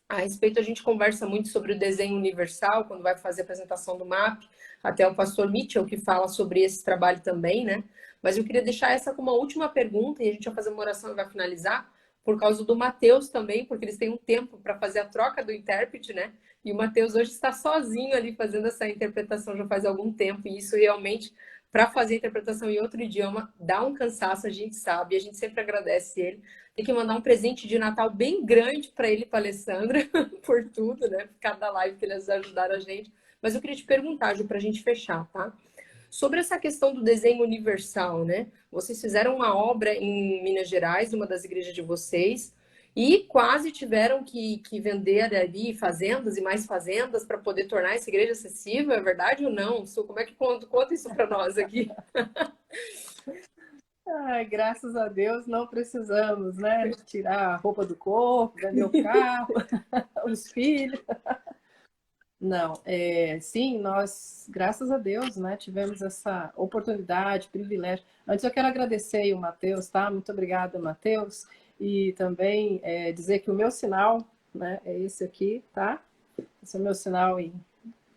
A respeito, a gente conversa muito sobre o desenho universal, quando vai fazer a apresentação do MAP, até o pastor Mitchell, que fala sobre esse trabalho também, né? Mas eu queria deixar essa como uma última pergunta, e a gente vai fazer uma oração e vai finalizar, por causa do Mateus também, porque eles têm um tempo para fazer a troca do intérprete, né? E o Mateus hoje está sozinho ali fazendo essa interpretação já faz algum tempo, e isso realmente para fazer a interpretação em outro idioma, dá um cansaço, a gente sabe, e a gente sempre agradece ele. Tem que mandar um presente de Natal bem grande para ele e para a Alessandra, por tudo, né? Por cada live que eles ajudaram a gente. Mas eu queria te perguntar, Ju, para a gente fechar, tá? Sobre essa questão do desenho universal, né? Vocês fizeram uma obra em Minas Gerais, uma das igrejas de vocês, e quase tiveram que vender ali fazendas e mais fazendas para poder tornar essa igreja acessível, é verdade ou não? Como é que conta isso para nós aqui? Ai, graças a Deus não precisamos, né? Tirar a roupa do corpo, vender o carro, os filhos. Não, sim, nós, graças a Deus, né, tivemos essa oportunidade, privilégio. Antes eu quero agradecer aí o Mateus, tá? Muito obrigada, Mateus. E também dizer que o meu sinal, né, é esse aqui, tá? Esse é o meu sinal em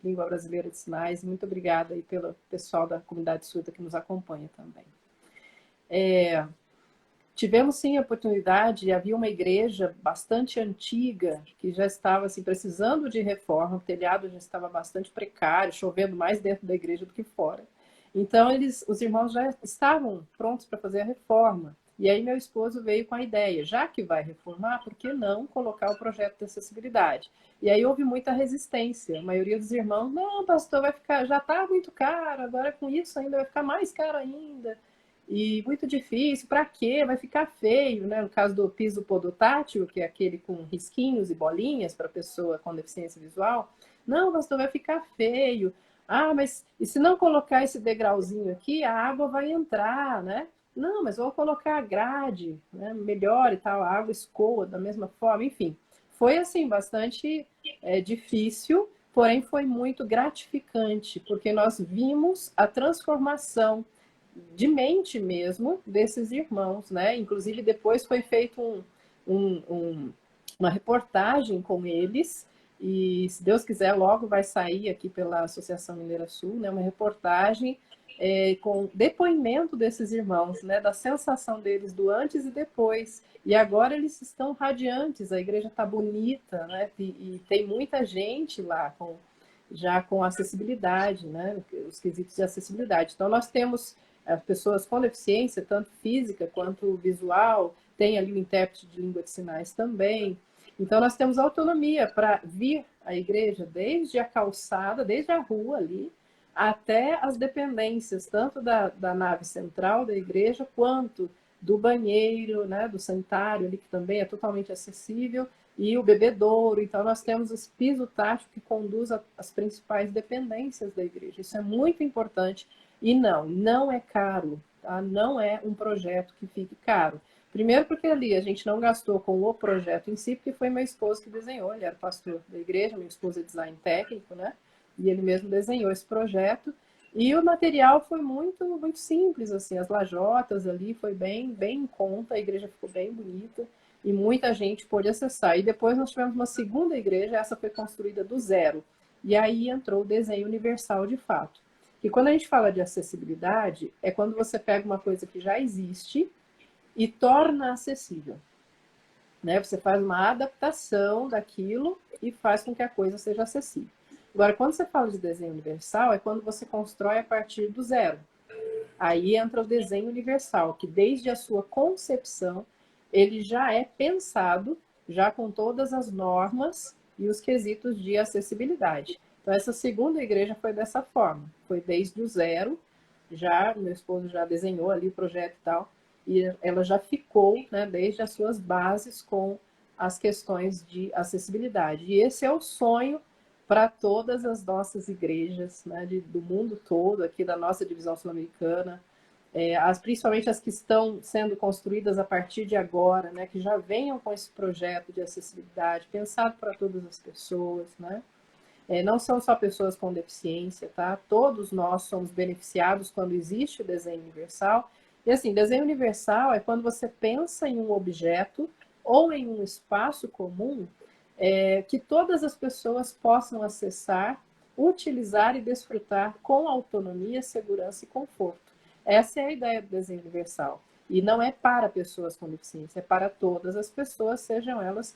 língua brasileira de sinais. Muito obrigada aí pelo pessoal da comunidade surda que nos acompanha também. Tivemos sim a oportunidade, havia uma igreja bastante antiga que já estava assim, precisando de reforma, o telhado já estava bastante precário, chovendo mais dentro da igreja do que fora. Então os irmãos já estavam prontos para fazer a reforma. E aí meu esposo veio com a ideia, já que vai reformar, por que não colocar o projeto de acessibilidade? E aí houve muita resistência. A maioria dos irmãos, não, pastor, vai ficar, já está muito caro, agora com isso ainda vai ficar mais caro ainda. E muito difícil, para quê? Vai ficar feio, né? No caso do piso podotátil, que é aquele com risquinhos e bolinhas para pessoa com deficiência visual. Não, pastor, vai ficar feio. Ah, mas e se não colocar esse degrauzinho aqui, a água vai entrar, né? Não, mas vou colocar a grade, né? Melhor e tal, a água escoa da mesma forma, enfim. Foi, assim, bastante difícil, porém foi muito gratificante, porque nós vimos a transformação de mente mesmo desses irmãos, né? Inclusive, depois foi feito uma reportagem com eles, e se Deus quiser, logo vai sair aqui pela Associação Mineira Sul, né? Uma reportagem com depoimento desses irmãos, né? Da sensação deles do antes e depois. E agora eles estão radiantes, a igreja está bonita, né? E tem muita gente lá já com acessibilidade, né? Os quesitos de acessibilidade. Então, nós temos pessoas com deficiência, tanto física quanto visual, tem ali o intérprete de língua de sinais também. Então, nós temos autonomia para vir à igreja desde a calçada, desde a rua ali, até as dependências, tanto da nave central da igreja, quanto do banheiro, né, do sanitário ali, que também é totalmente acessível, e o bebedouro. Então, nós temos esse piso tátil que conduz às principais dependências da igreja. Isso é muito importante. E não é caro, tá? Não é um projeto que fique caro. Primeiro porque ali a gente não gastou com o projeto em si, porque foi meu esposo que desenhou, ele era pastor da igreja, meu esposo é design técnico, né? E ele mesmo desenhou esse projeto. E o material foi muito, muito simples, assim, as lajotas ali foi bem em conta, a igreja ficou bem bonita e muita gente pôde acessar. E depois nós tivemos uma segunda igreja, essa foi construída do zero. E aí entrou o desenho universal de fato. E quando a gente fala de acessibilidade, é quando você pega uma coisa que já existe e torna acessível. Né? Você faz uma adaptação daquilo e faz com que a coisa seja acessível. Agora, quando você fala de desenho universal, é quando você constrói a partir do zero. Aí entra o desenho universal, que desde a sua concepção, ele já é pensado, já com todas as normas e os quesitos de acessibilidade. Então, essa segunda igreja foi dessa forma. Foi desde o zero, já meu esposo já desenhou ali o projeto e tal, e ela já ficou, né, desde as suas bases com as questões de acessibilidade. E esse é o sonho para todas as nossas igrejas, né, do mundo todo, aqui da nossa divisão sul-americana, principalmente as que estão sendo construídas a partir de agora, né, que já venham com esse projeto de acessibilidade, pensado para todas as pessoas, né? Não são só pessoas com deficiência, tá? Todos nós somos beneficiados quando existe o desenho universal. E assim, desenho universal é quando você pensa em um objeto ou em um espaço comum que todas as pessoas possam acessar, utilizar e desfrutar com autonomia, segurança e conforto. Essa é a ideia do desenho universal. E não é para pessoas com deficiência, é para todas as pessoas, sejam elas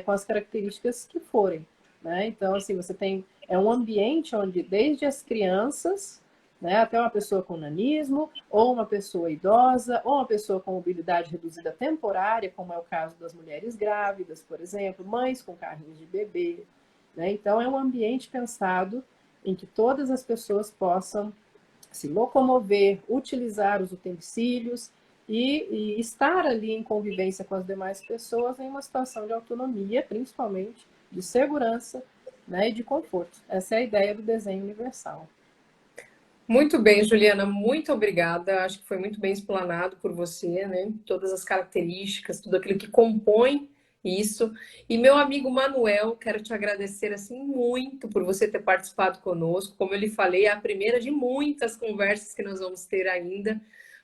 com as características que forem. Né? Então, assim, você tem um ambiente onde desde as crianças, né, até uma pessoa com nanismo, ou uma pessoa idosa, ou uma pessoa com mobilidade reduzida temporária, como é o caso das mulheres grávidas, por exemplo, mães com carrinhos de bebê. Né? Então, é um ambiente pensado em que todas as pessoas possam se locomover, utilizar os utensílios e estar ali em convivência com as demais pessoas em uma situação de autonomia, principalmente de segurança, né, e de conforto. Essa é a ideia do desenho universal. Muito bem, Juliana, muito obrigada. Acho que foi muito bem explanado por você, né? Todas as características, tudo aquilo que compõe isso. E meu amigo Manuel, quero te agradecer assim muito por você ter participado conosco. Como eu lhe falei, é a primeira de muitas conversas que nós vamos ter ainda.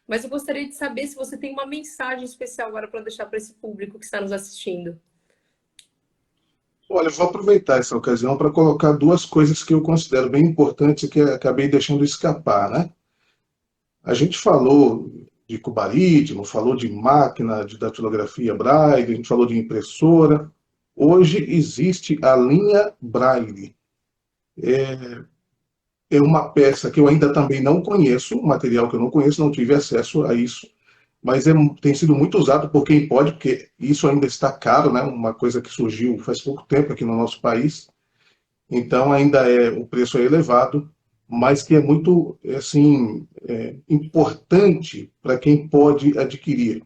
Mas eu gostaria de saber se você tem uma mensagem especial agora para deixar para esse público que está nos assistindo. Olha, eu vou aproveitar essa ocasião para colocar duas coisas que eu considero bem importantes e que acabei deixando escapar, né? A gente falou de cubaritmo, falou de máquina de datilografia Braille, a gente falou de impressora. Hoje existe a linha Braille. É uma peça que eu ainda também não conheço, um material que eu não conheço, não tive acesso a isso. mas tem sido muito usado por quem pode, porque isso ainda está caro, né? Uma coisa que surgiu faz pouco tempo aqui no nosso país, então ainda o preço é elevado, mas que é muito assim importante para quem pode adquirir.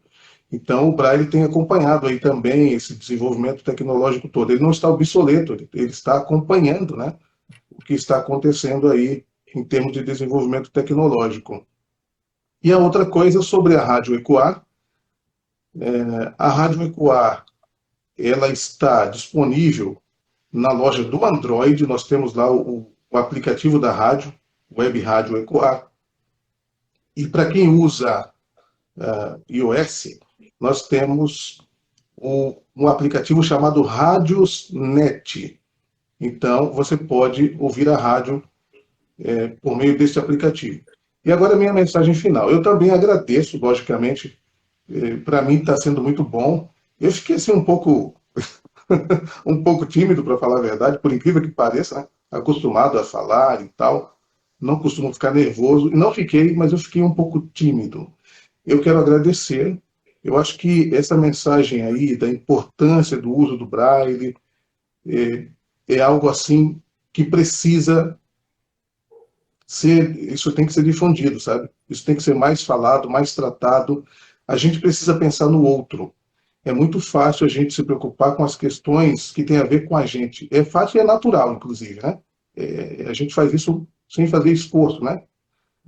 Então o Braille tem acompanhado aí também esse desenvolvimento tecnológico todo. Ele não está obsoleto, ele está acompanhando, né, o que está acontecendo aí em termos de desenvolvimento tecnológico. E a outra coisa sobre a rádio Ecoar, a rádio Ecoar, ela está disponível na loja do Android. Nós temos lá o aplicativo da rádio, Web Rádio Ecoar. E para quem usa iOS, nós temos um aplicativo chamado Radiosnet. Então, você pode ouvir a rádio por meio desse aplicativo. E agora a minha mensagem final. Eu também agradeço, logicamente, para mim está sendo muito bom. Eu fiquei assim um pouco um pouco tímido, para falar a verdade, por incrível que pareça, né? Acostumado a falar e tal, não costumo ficar nervoso, não fiquei, mas eu fiquei um pouco tímido. Eu quero agradecer, eu acho que essa mensagem aí da importância do uso do Braille é algo assim que precisa ser, isso tem que ser difundido, sabe? Isso tem que ser mais falado, mais tratado. A gente precisa pensar no outro. É muito fácil a gente se preocupar com as questões que têm a ver com a gente. É fácil e é natural, inclusive, né? A gente faz isso sem fazer esforço, né?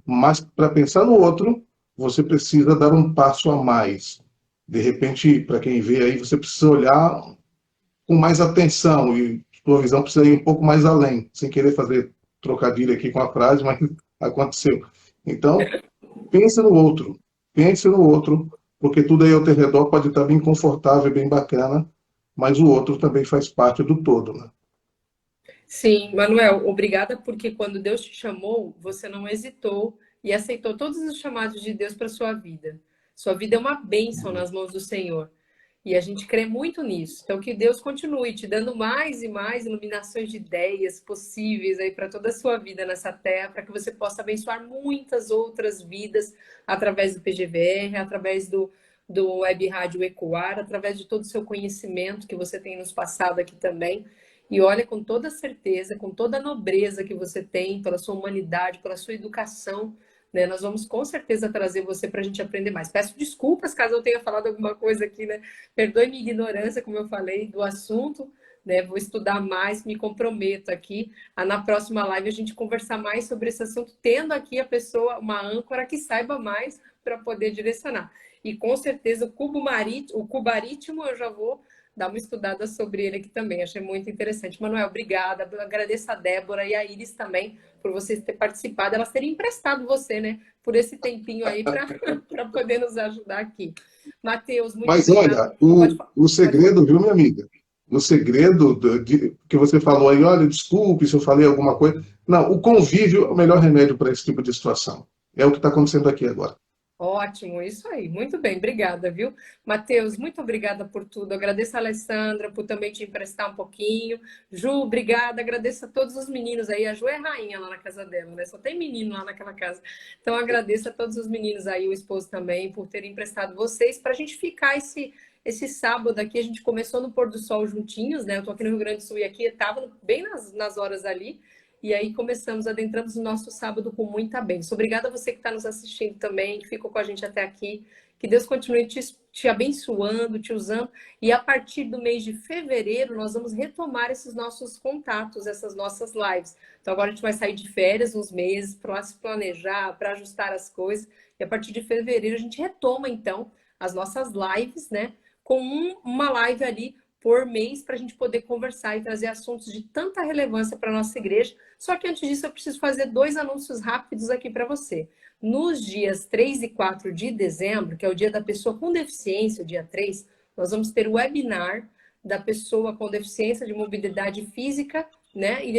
Mas para pensar no outro, você precisa dar um passo a mais. De repente, para quem vê aí, você precisa olhar com mais atenção e sua visão precisa ir um pouco mais além, sem querer fazer trocadilho aqui com a frase, mas aconteceu. Então, pense no outro, porque tudo aí ao teu redor pode estar bem confortável, bem bacana, mas o outro também faz parte do todo, né? Sim, Manuel, obrigada porque quando Deus te chamou, você não hesitou e aceitou todos os chamados de Deus para sua vida. Sua vida é uma bênção nas mãos do Senhor. E a gente crê muito nisso. Então, que Deus continue te dando mais e mais iluminações de ideias possíveis aí para toda a sua vida nessa terra, para que você possa abençoar muitas outras vidas através do PGVR, através do Web Rádio Ecoar, através de todo o seu conhecimento que você tem nos passado aqui também. E olha, com toda certeza, com toda a nobreza que você tem, pela sua humanidade, pela sua educação, né? Nós vamos com certeza trazer você para a gente aprender mais. Peço desculpas caso eu tenha falado alguma coisa aqui, né? Perdoe minha ignorância, como eu falei, do assunto, né? Vou estudar mais, me comprometo aqui a na próxima live a gente conversar mais sobre esse assunto, tendo aqui a pessoa, uma âncora que saiba mais para poder direcionar. E com certeza o cubaritmo eu já vou dar uma estudada sobre ele aqui também. Achei muito interessante. Manuel, obrigada. Eu agradeço a Débora e a Iris também por vocês terem participado, elas terem emprestado você, né? Por esse tempinho aí para poder nos ajudar aqui. Matheus, muito Mas obrigada. olha, o segredo, viu, minha amiga? O segredo que você falou aí, olha, desculpe se eu falei alguma coisa. Não, o convívio é o melhor remédio para esse tipo de situação. É o que está acontecendo aqui agora. Ótimo, isso aí. Muito bem, obrigada, viu? Matheus, muito obrigada por tudo. Agradeço a Alessandra por também te emprestar um pouquinho. Ju, obrigada. Agradeço a todos os meninos aí. A Ju é rainha lá na casa dela, né? Só tem menino lá naquela casa. Então, agradeço a todos os meninos aí, o esposo também, por terem emprestado vocês para a gente ficar esse sábado aqui. A gente começou no pôr do sol juntinhos, né? Eu tô aqui no Rio Grande do Sul e aqui estava bem nas horas ali. E aí adentramos o nosso sábado com muita bênção. Obrigada a você que está nos assistindo também, que ficou com a gente até aqui. Que Deus continue te abençoando, te usando. E a partir do mês de fevereiro, nós vamos retomar esses nossos contatos, essas nossas lives. Então agora a gente vai sair de férias uns meses para se planejar, para ajustar as coisas. E a partir de fevereiro a gente retoma, então, as nossas lives, né? Com uma live ali por mês para a gente poder conversar e trazer assuntos de tanta relevância para a nossa igreja. Só que antes disso eu preciso fazer 2 anúncios rápidos aqui para você. Nos dias 3 e 4 de dezembro, que é o dia da pessoa com deficiência, o dia 3, nós vamos ter o webinar da pessoa com deficiência de mobilidade física, né? E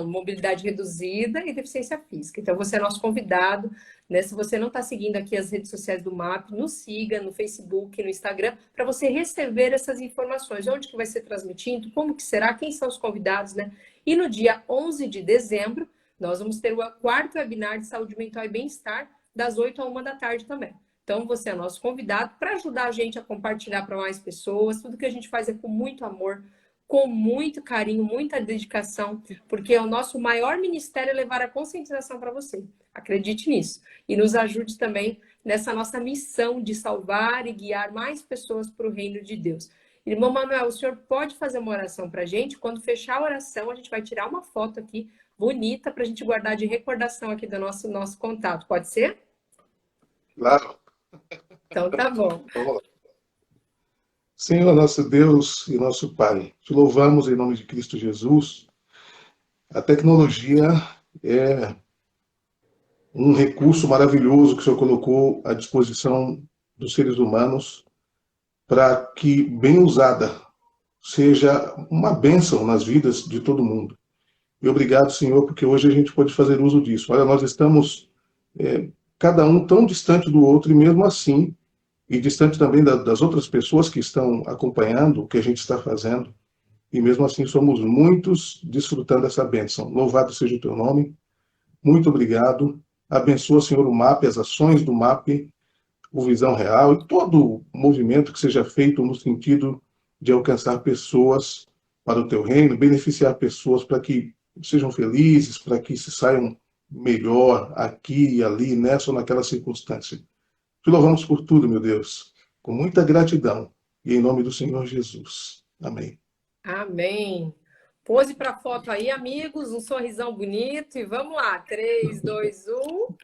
mobilidade reduzida e deficiência física. Então, você é nosso convidado, né? Se você não está seguindo aqui as redes sociais do MAP, nos siga no Facebook, no Instagram, para você receber essas informações. Onde que vai ser transmitido, como que será, quem são os convidados, né? E no dia 11 de dezembro, nós vamos ter o 4º webinar de saúde mental e bem-estar, das 8 à 1 da tarde também. Então, você é nosso convidado para ajudar a gente a compartilhar para mais pessoas. Tudo que a gente faz é com muito amor, com muito carinho, muita dedicação, porque o nosso maior ministério é levar a conscientização para você. Acredite nisso. E nos ajude também nessa nossa missão de salvar e guiar mais pessoas para o reino de Deus. Irmão Manuel, o senhor pode fazer uma oração para a gente? Quando fechar a oração, a gente vai tirar uma foto aqui bonita para a gente guardar de recordação aqui do nosso contato. Pode ser? Claro. Então tá bom. Vamos lá. Senhor, nosso Deus e nosso Pai, te louvamos em nome de Cristo Jesus. A tecnologia é um recurso maravilhoso que o Senhor colocou à disposição dos seres humanos para que, bem usada, seja uma bênção nas vidas de todo mundo. E obrigado, Senhor, porque hoje a gente pode fazer uso disso. Olha, nós estamos, cada um tão distante do outro, e mesmo assim, e distante também das outras pessoas que estão acompanhando o que a gente está fazendo, e mesmo assim somos muitos desfrutando dessa bênção. Louvado seja o teu nome. Muito obrigado. Abençoa, Senhor, o MAP, as ações do MAP, o Visão Real e todo o movimento que seja feito no sentido de alcançar pessoas para o teu reino, beneficiar pessoas para que sejam felizes, para que se saiam melhor aqui e ali, nessa ou naquela circunstância. Te louvamos por tudo, meu Deus, com muita gratidão e em nome do Senhor Jesus. Amém. Amém. Pose para a foto aí, amigos, um sorrisão bonito e vamos lá. 3, 2, 1.